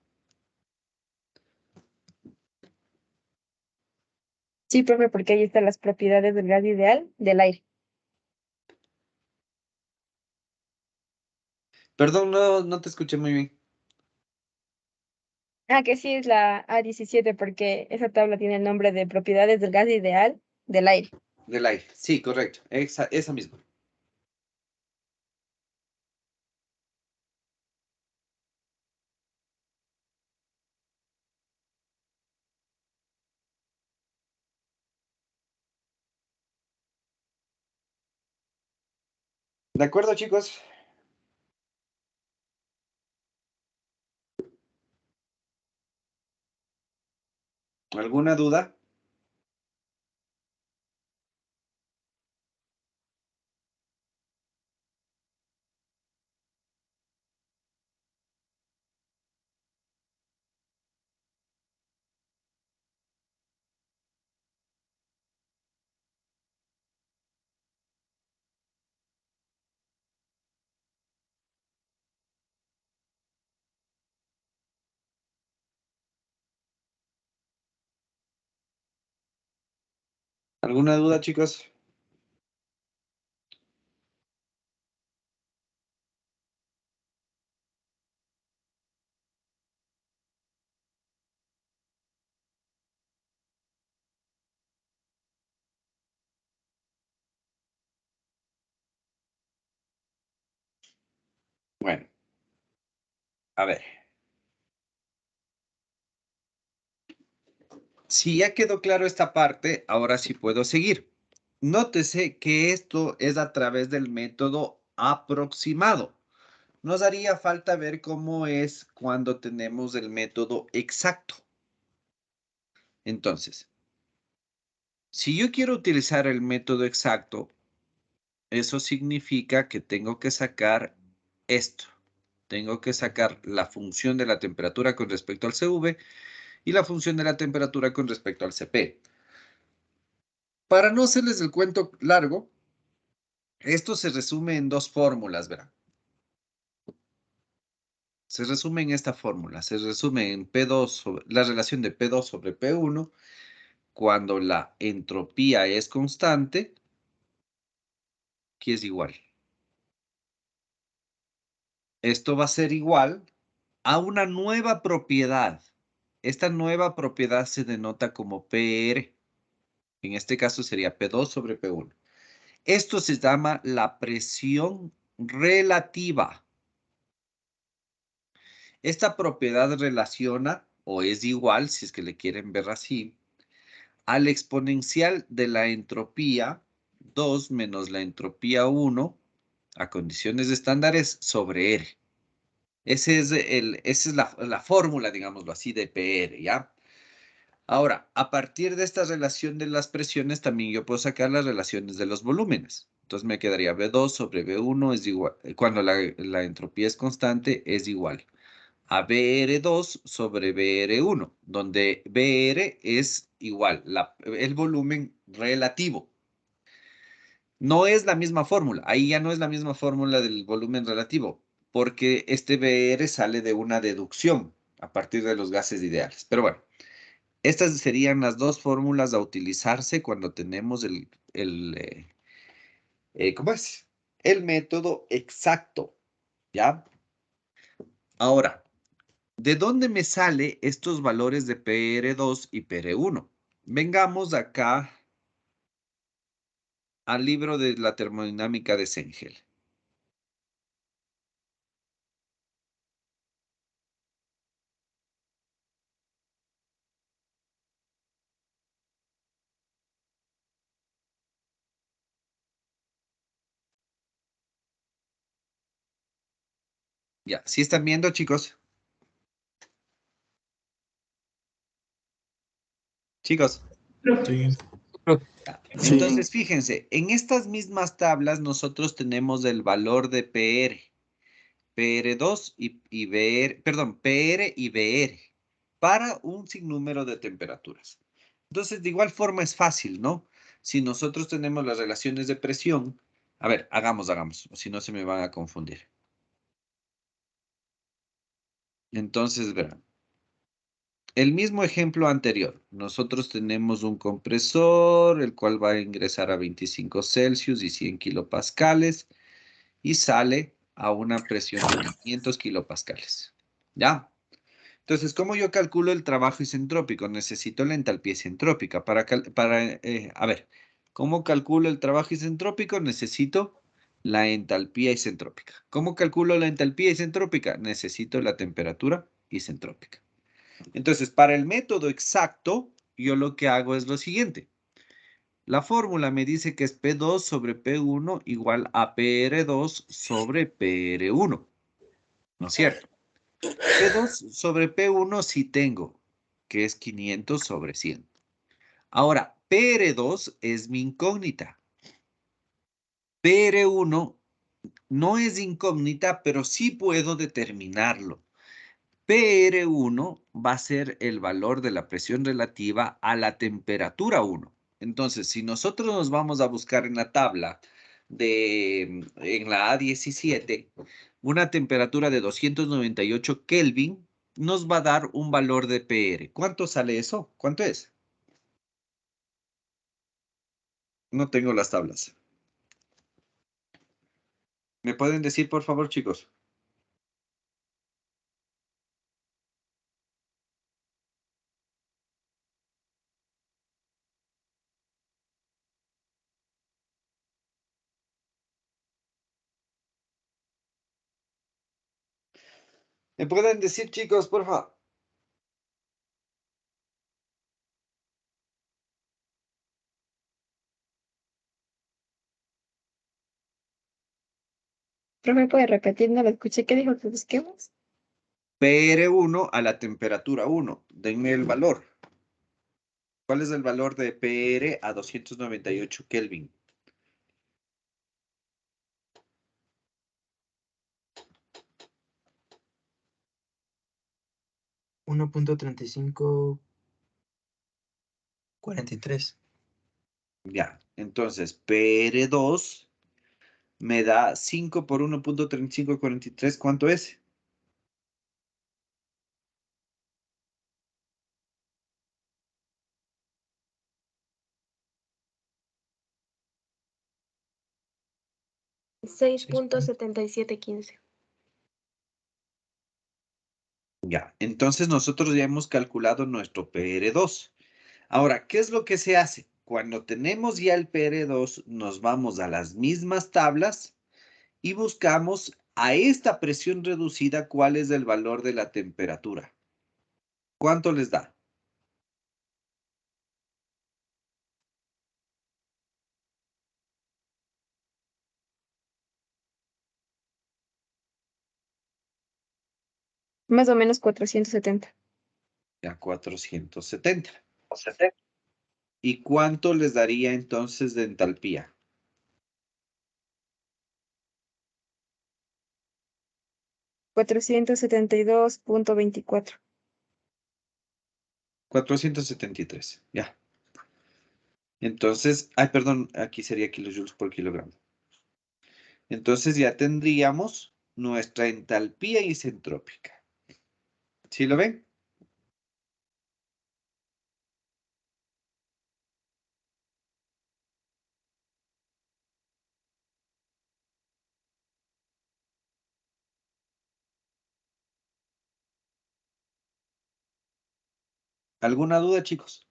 Speaker 8: Sí, profe, porque ahí están las propiedades del gas ideal del aire.
Speaker 1: Perdón, no te escuché muy bien.
Speaker 8: Ah, que sí es la A17 porque esa tabla tiene el nombre de propiedades del gas ideal del aire.
Speaker 1: Del aire. Sí, correcto. Esa misma. ¿De acuerdo, chicos? ¿Alguna duda? ¿Alguna duda, chicos? Bueno, a ver. Si ya quedó claro esta parte, ahora sí puedo seguir. Nótese que esto es a través del método aproximado. Nos haría falta ver cómo es cuando tenemos el método exacto. Entonces, si yo quiero utilizar el método exacto, eso significa que tengo que sacar esto. Tengo que sacar la función de la temperatura con respecto al CV y la función de la temperatura con respecto al CP. Para no hacerles el cuento largo, esto se resume en dos fórmulas, verán. Se resume en esta fórmula. Se resume en P2 sobre, la relación de P2 sobre P1 cuando la entropía es constante, que es igual. Esto va a ser igual a una nueva propiedad. Esta nueva propiedad se denota como PR. En este caso sería P2 sobre P1. Esto se llama la presión relativa. Esta propiedad relaciona, o es igual, si es que le quieren ver así, al exponencial de la entropía 2 menos la entropía 1 a condiciones estándares sobre R. Esa es la fórmula, digámoslo así, de PR, ¿ya? Ahora, a partir de esta relación de las presiones, también yo puedo sacar las relaciones de los volúmenes. Entonces me quedaría B2 sobre B1 es igual, cuando la entropía es constante, es igual a BR2 sobre BR1, donde BR es igual, el volumen relativo. No es la misma fórmula, ahí ya no es la misma fórmula del volumen relativo, porque este BR sale de una deducción a partir de los gases ideales. Pero bueno, estas serían las dos fórmulas a utilizarse cuando tenemos ¿cómo es? El método exacto, ¿ya? Ahora, ¿de dónde me sale estos valores de PR2 y PR1? Vengamos acá al libro de la termodinámica de Sengel. Ya, ¿sí están viendo, chicos? Chicos.
Speaker 2: Sí.
Speaker 1: Ya. Entonces, fíjense, en estas mismas tablas nosotros tenemos el valor de PR, PR2 y BR, perdón, PR y BR para un sinnúmero de temperaturas. Entonces, de igual forma es fácil, ¿no? Si nosotros tenemos las relaciones de presión, a ver, hagamos, o si no se me van a confundir. Entonces, verán. El mismo ejemplo anterior, nosotros tenemos un compresor, el cual va a ingresar a 25 Celsius y 100 kilopascales y sale a una presión de 500 kilopascales. ¿Ya? Entonces, ¿cómo yo calculo el trabajo isentrópico? Necesito la entalpía isentrópica. A ver, ¿cómo calculo el trabajo isentrópico? Necesito la entalpía isentrópica. ¿Cómo calculo la entalpía isentrópica? Necesito la temperatura isentrópica. Entonces, para el método exacto, yo lo que hago es lo siguiente. La fórmula me dice que es P2 sobre P1 igual a PR2 sobre PR1. ¿No es cierto? P2 sobre P1 sí tengo, que es 500 sobre 100. Ahora, PR2 es mi incógnita. PR1 no es incógnita, pero sí puedo determinarlo. PR1 va a ser el valor de la presión relativa a la temperatura 1. Entonces, si nosotros nos vamos a buscar en la tabla en la A17, una temperatura de 298 Kelvin nos va a dar un valor de PR. ¿Cuánto sale eso? ¿Cuánto es? No tengo las tablas. ¿Me pueden decir, por favor, chicos? ¿Me pueden decir, chicos, por favor?
Speaker 8: Profe, ¿puede repetir? No lo escuché. ¿Qué dijo que busquemos?
Speaker 1: PR1 a la temperatura 1. Denme el valor. ¿Cuál es el valor de PR a 298 Kelvin?
Speaker 7: 1.3543.
Speaker 1: Ya, entonces PR2 me da 5 por 1.3543. ¿Cuánto es?
Speaker 4: Seis punto 7715.
Speaker 1: Ya, entonces nosotros ya hemos calculado nuestro PR2. Ahora, ¿qué es lo que se hace? Cuando tenemos ya el PR2, nos vamos a las mismas tablas y buscamos a esta presión reducida cuál es el valor de la temperatura. ¿Cuánto les da?
Speaker 8: Más o menos 470.
Speaker 1: Ya 470. ¿Y cuánto les daría entonces de entalpía?
Speaker 8: 472.24.
Speaker 1: 473. Ya. Entonces, ay, perdón, aquí sería kilojoules por kilogramo. Entonces ya tendríamos nuestra entalpía isentrópica. ¿Sí lo ven? ¿Alguna duda, chicos?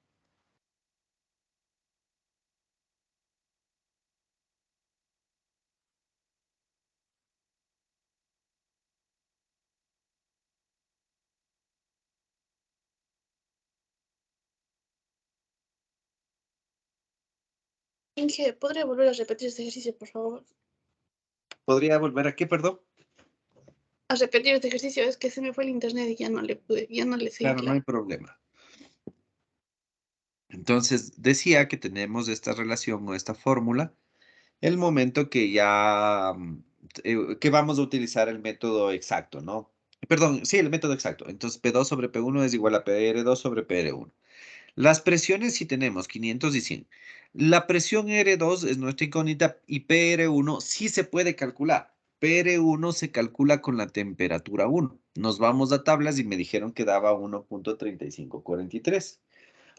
Speaker 4: Inge, ¿podría volver a repetir este ejercicio, por favor?
Speaker 1: ¿Podría volver aquí, perdón?
Speaker 4: A repetir este ejercicio, es que se me fue el internet y ya no le pude, ya no le seguí
Speaker 1: Claro, no hay
Speaker 4: claro.
Speaker 1: problema. Entonces, decía que tenemos esta relación o esta fórmula el momento que ya, que vamos a utilizar el método exacto, ¿no? Perdón, sí, el método exacto. Entonces, P2 sobre P1 es igual a PR2 sobre PR1. Las presiones sí tenemos 500 y 100. La presión R2 es nuestra incógnita y PR1 sí se puede calcular. PR1 se calcula con la temperatura 1. Nos vamos a tablas y me dijeron que daba 1.3543.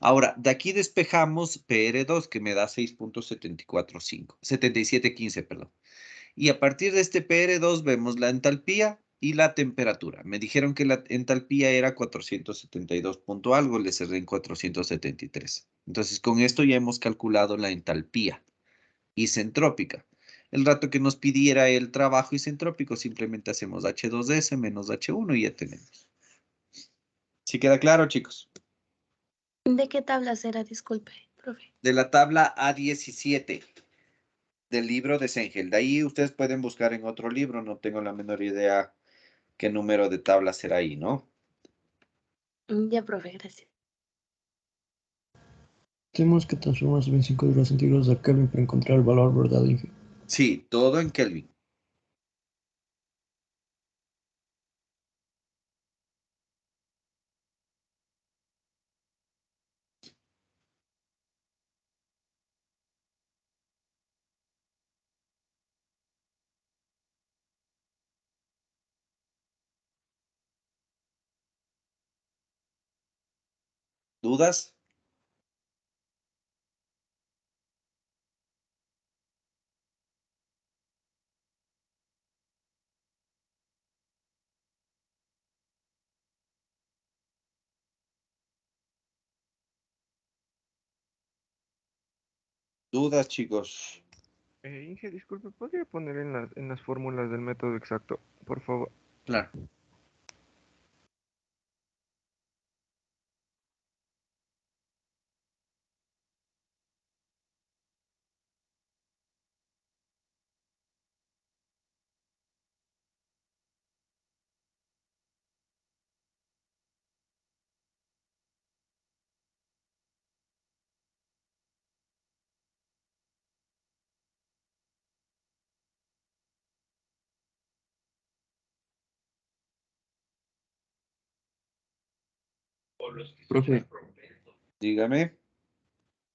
Speaker 1: Ahora, de aquí despejamos PR2 que me da 6.745, 7715, perdón. Y a partir de este PR2 vemos la entalpía y la temperatura. Me dijeron que la entalpía era 472 punto algo, le cerré en 473. Entonces, con esto ya hemos calculado la entalpía isentrópica. El rato que nos pidiera el trabajo isentrópico, simplemente hacemos H2S menos H1 y ya tenemos. ¿Sí queda claro, chicos?
Speaker 4: ¿De qué tablas era? Disculpe, profe.
Speaker 1: De la tabla A17 del libro de Sengel. De ahí ustedes pueden buscar en otro libro, no tengo la menor idea qué número de tabla será ahí, ¿no?
Speaker 4: Ya, profe, gracias.
Speaker 2: Tenemos que transformar 25 grados centígrados a Kelvin para encontrar el valor, ¿verdad, Inge?
Speaker 1: Sí, todo en Kelvin. ¿Dudas? ¿Dudas, chicos?
Speaker 2: Inge, disculpe, ¿podría poner en las fórmulas del método exacto, por favor?
Speaker 1: Claro.
Speaker 9: Profe,
Speaker 1: Dígame.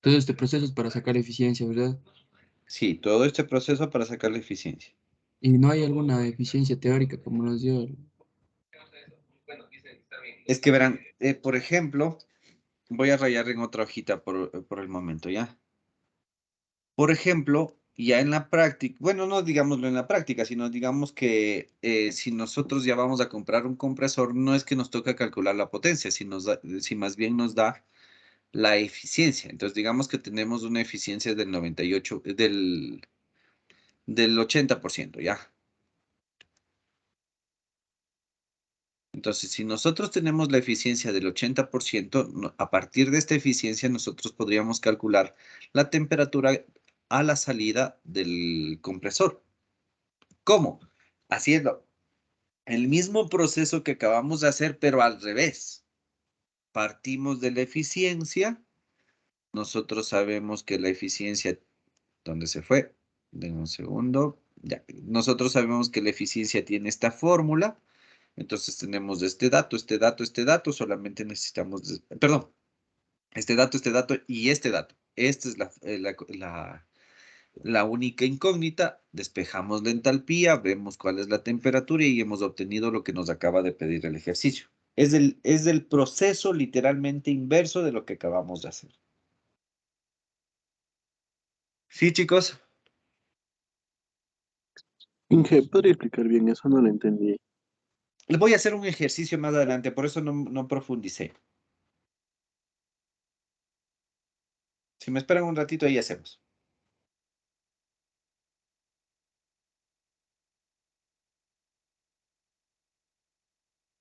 Speaker 9: todo este proceso es para sacar eficiencia, ¿verdad?
Speaker 1: Sí, todo este proceso para sacar la eficiencia.
Speaker 9: Y no hay alguna eficiencia teórica como nos dio.
Speaker 1: Es que verán, por ejemplo, voy a rayar en otra hojita por el momento, ¿ya? Por ejemplo, ya en la práctica, bueno, no digámoslo en la práctica, sino digamos que si nosotros ya vamos a comprar un compresor, no es que nos toca calcular la potencia, si más bien nos da la eficiencia. Entonces, digamos que tenemos una eficiencia del 98, del 80%, ¿ya? Entonces, si nosotros tenemos la eficiencia del 80%, a partir de esta eficiencia nosotros podríamos calcular la temperatura a la salida del compresor. ¿Cómo? Haciendo el mismo proceso que acabamos de hacer, pero al revés. Partimos de la eficiencia. Nosotros sabemos que la eficiencia, ¿dónde se fue? Denme un segundo. Ya. Nosotros sabemos que la eficiencia tiene esta fórmula. Entonces tenemos este dato, este dato, este dato. Solamente necesitamos, perdón, este dato y este dato. Esta es la única incógnita. Despejamos la entalpía, vemos cuál es la temperatura y hemos obtenido lo que nos acaba de pedir el ejercicio. Es el proceso literalmente inverso de lo que acabamos de hacer. ¿Sí, chicos?
Speaker 10: Inge, ¿podría explicar bien eso? No lo entendí.
Speaker 1: Les voy a hacer un ejercicio más adelante, por eso no profundicé. Si me esperan un ratito, ahí hacemos.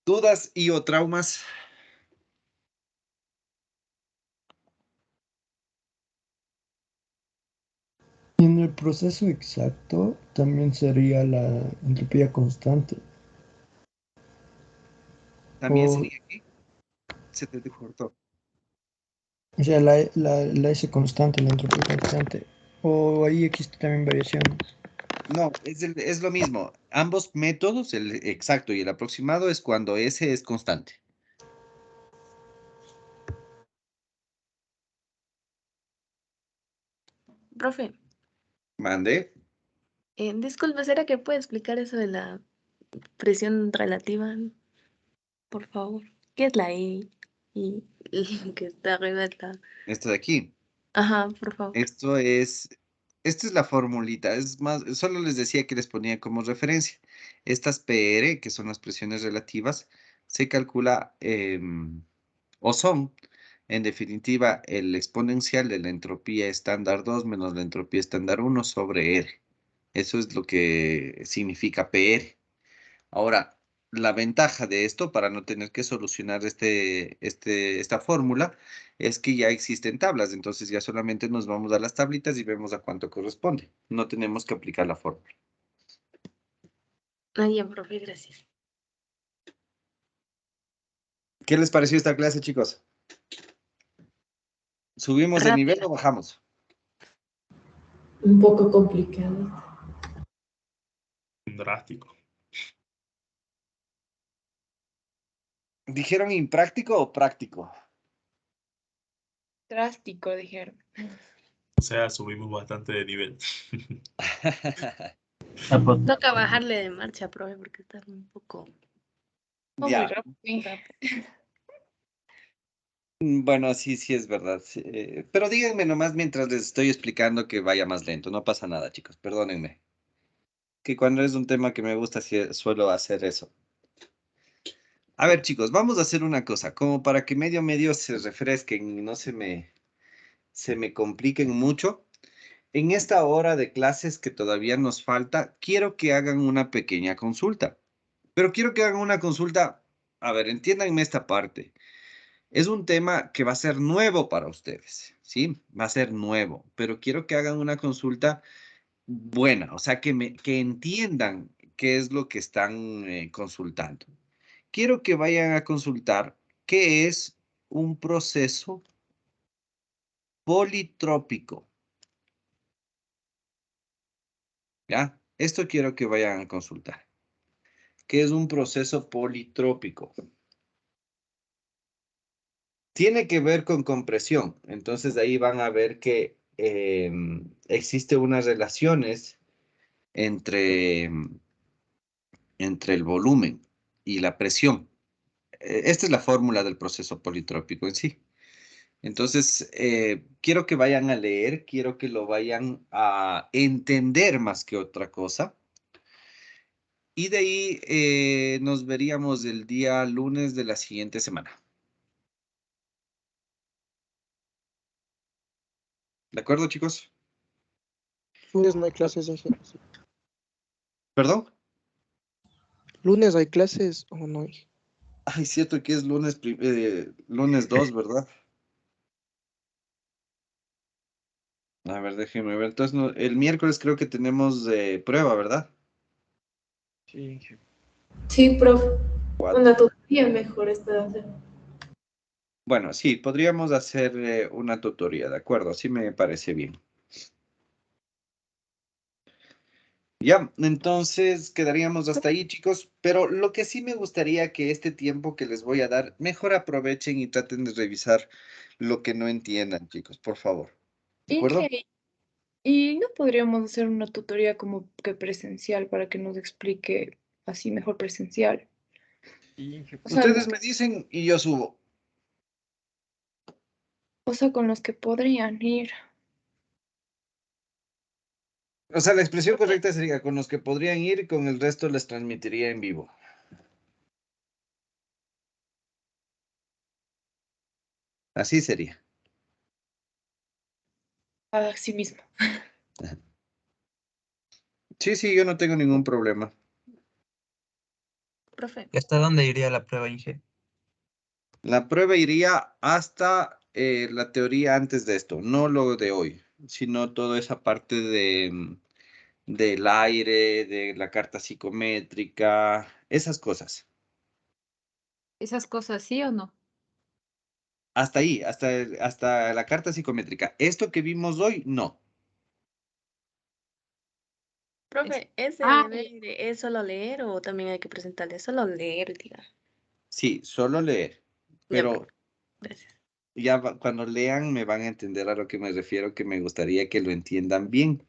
Speaker 1: ¿Dudas y o traumas?
Speaker 11: En el proceso exacto también sería la entropía constante.
Speaker 1: ¿También
Speaker 11: O,
Speaker 1: sería aquí? Se te cortó.
Speaker 11: o sea, la S constante, la entropía constante. O ahí existe también variaciones.
Speaker 1: No, es lo mismo. Ambos métodos, el exacto y el aproximado, es cuando S es constante.
Speaker 4: Profe,
Speaker 1: Mande.
Speaker 4: disculpe, ¿será que puede explicar eso de la presión relativa? Por favor. ¿Qué es la I? Y lo que está arriba de la...
Speaker 1: Esto de aquí.
Speaker 4: Ajá, por favor.
Speaker 1: Esta es la formulita. Es más, solo les decía que les ponía como referencia. Estas PR, que son las presiones relativas, se calcula o son, en definitiva, el exponencial de la entropía estándar 2 menos la entropía estándar 1 sobre R. Eso es lo que significa PR. Ahora, la ventaja de esto, para no tener que solucionar esta fórmula, es que ya existen tablas. Entonces ya solamente nos vamos a las tablitas y vemos a cuánto corresponde. No tenemos que aplicar la fórmula.
Speaker 4: Ah, ya, profe, gracias.
Speaker 1: ¿Qué les pareció esta clase, chicos? ¿Subimos de nivel o bajamos?
Speaker 3: Un poco complicado.
Speaker 12: Drástico.
Speaker 1: ¿Dijeron impráctico o práctico?
Speaker 5: Drástico, dijeron.
Speaker 12: O sea, subimos bastante de nivel.
Speaker 4: Toca bajarle de marcha, profe, porque está un poco...
Speaker 5: Muy
Speaker 1: Ya.
Speaker 5: rápido.
Speaker 1: Bueno, sí es verdad. Sí, pero díganme nomás mientras les estoy explicando que vaya más lento. No pasa nada, chicos. Perdónenme. Que cuando es un tema que me gusta, suelo hacer eso. A ver, chicos, vamos a hacer una cosa, como para que medio se refresquen y no se me compliquen mucho. En esta hora de clases que todavía nos falta, quiero que hagan una pequeña consulta. Pero quiero que hagan una consulta, a ver, entiéndanme esta parte. Es un tema que va a ser nuevo para ustedes, ¿sí? Va a ser nuevo, pero quiero que hagan una consulta buena, o sea, que entiendan qué es lo que están consultando. Quiero que vayan a consultar qué es un proceso politrópico. ¿Ya? Esto quiero que vayan a consultar. ¿Qué es un proceso politrópico? Tiene que ver con compresión. Entonces ahí van a ver que existe unas relaciones entre, entre el volumen y la presión. Esta es la fórmula del proceso politrópico en sí. Entonces, quiero que vayan a leer, quiero que lo vayan a entender más que otra cosa. Y de ahí nos veríamos el día lunes de la siguiente semana. ¿De acuerdo, chicos?
Speaker 13: Lunes no hay clases, Inge.
Speaker 1: ¿Perdón?
Speaker 13: Lunes hay clases o no hay.
Speaker 1: Ay, cierto que es lunes, lunes 2, ¿verdad? A ver, déjenme ver. Entonces, el miércoles creo que tenemos prueba, ¿verdad?
Speaker 2: Sí, Inge.
Speaker 3: Sí, profe.
Speaker 1: 4.
Speaker 3: Una tutoría mejor esta hacer.
Speaker 1: Bueno, sí, podríamos hacer una tutoría, ¿de acuerdo? Sí me parece bien. Ya, entonces quedaríamos hasta ahí, chicos, pero lo que sí me gustaría que este tiempo que les voy a dar, mejor aprovechen y traten de revisar lo que no entiendan, chicos, por favor. ¿De acuerdo?
Speaker 14: Inge, ¿y no podríamos hacer una tutoría como que presencial para que nos explique así mejor presencial? O sea,
Speaker 1: Ustedes me dicen y yo subo.
Speaker 14: con los que podrían ir.
Speaker 1: O sea, la expresión correcta sería con los que podrían ir, con el resto les transmitiría en vivo. Así sería.
Speaker 14: Así mismo.
Speaker 1: Sí, sí, yo no tengo ningún problema.
Speaker 4: Profe,
Speaker 7: ¿Y hasta dónde iría la prueba, Inge?
Speaker 1: La prueba iría hasta la teoría antes de esto, no lo de hoy, sino toda esa parte del aire, de la carta psicométrica, esas cosas.
Speaker 5: ¿Esas cosas sí o no?
Speaker 1: Hasta ahí, hasta la carta psicométrica. Esto que vimos hoy, no.
Speaker 4: profe, ¿ese
Speaker 5: Ah,
Speaker 4: es solo leer o también hay que presentarle? Es solo leer, diga.
Speaker 1: Sí, solo leer,
Speaker 4: Ya, bueno,
Speaker 1: pero
Speaker 4: gracias.
Speaker 1: ya cuando lean me van a entender a lo que me refiero, que me gustaría que lo entiendan bien.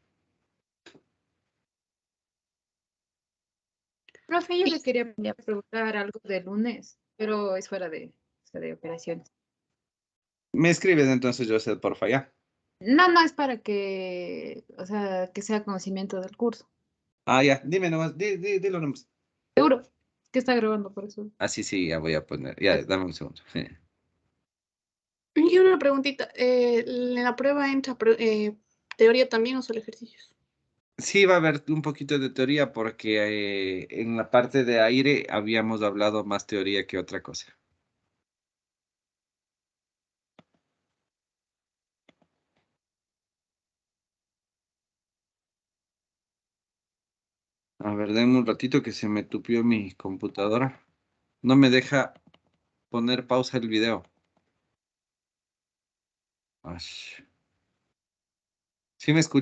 Speaker 5: profe, yo le quería
Speaker 4: Ya.
Speaker 5: preguntar algo de lunes, pero es fuera de, o sea, de operaciones.
Speaker 1: Me escribes entonces, Joseph, porfa, ya.
Speaker 5: No, no es para que, o sea, que sea conocimiento del curso.
Speaker 1: Ah, ya, dime nomás, dilo nomás.
Speaker 5: Seguro que está grabando por eso.
Speaker 1: Ah, sí, sí, ya voy a poner. Ya, dame un segundo.
Speaker 14: Y una preguntita, ¿en la prueba entra teoría también o solo ejercicios?
Speaker 1: Sí, va a haber un poquito de teoría porque en la parte de aire habíamos hablado más teoría que otra cosa. A ver, denme un ratito que se me tupió mi computadora. No me deja poner pausa el video. Ash. ¿Sí me escucha?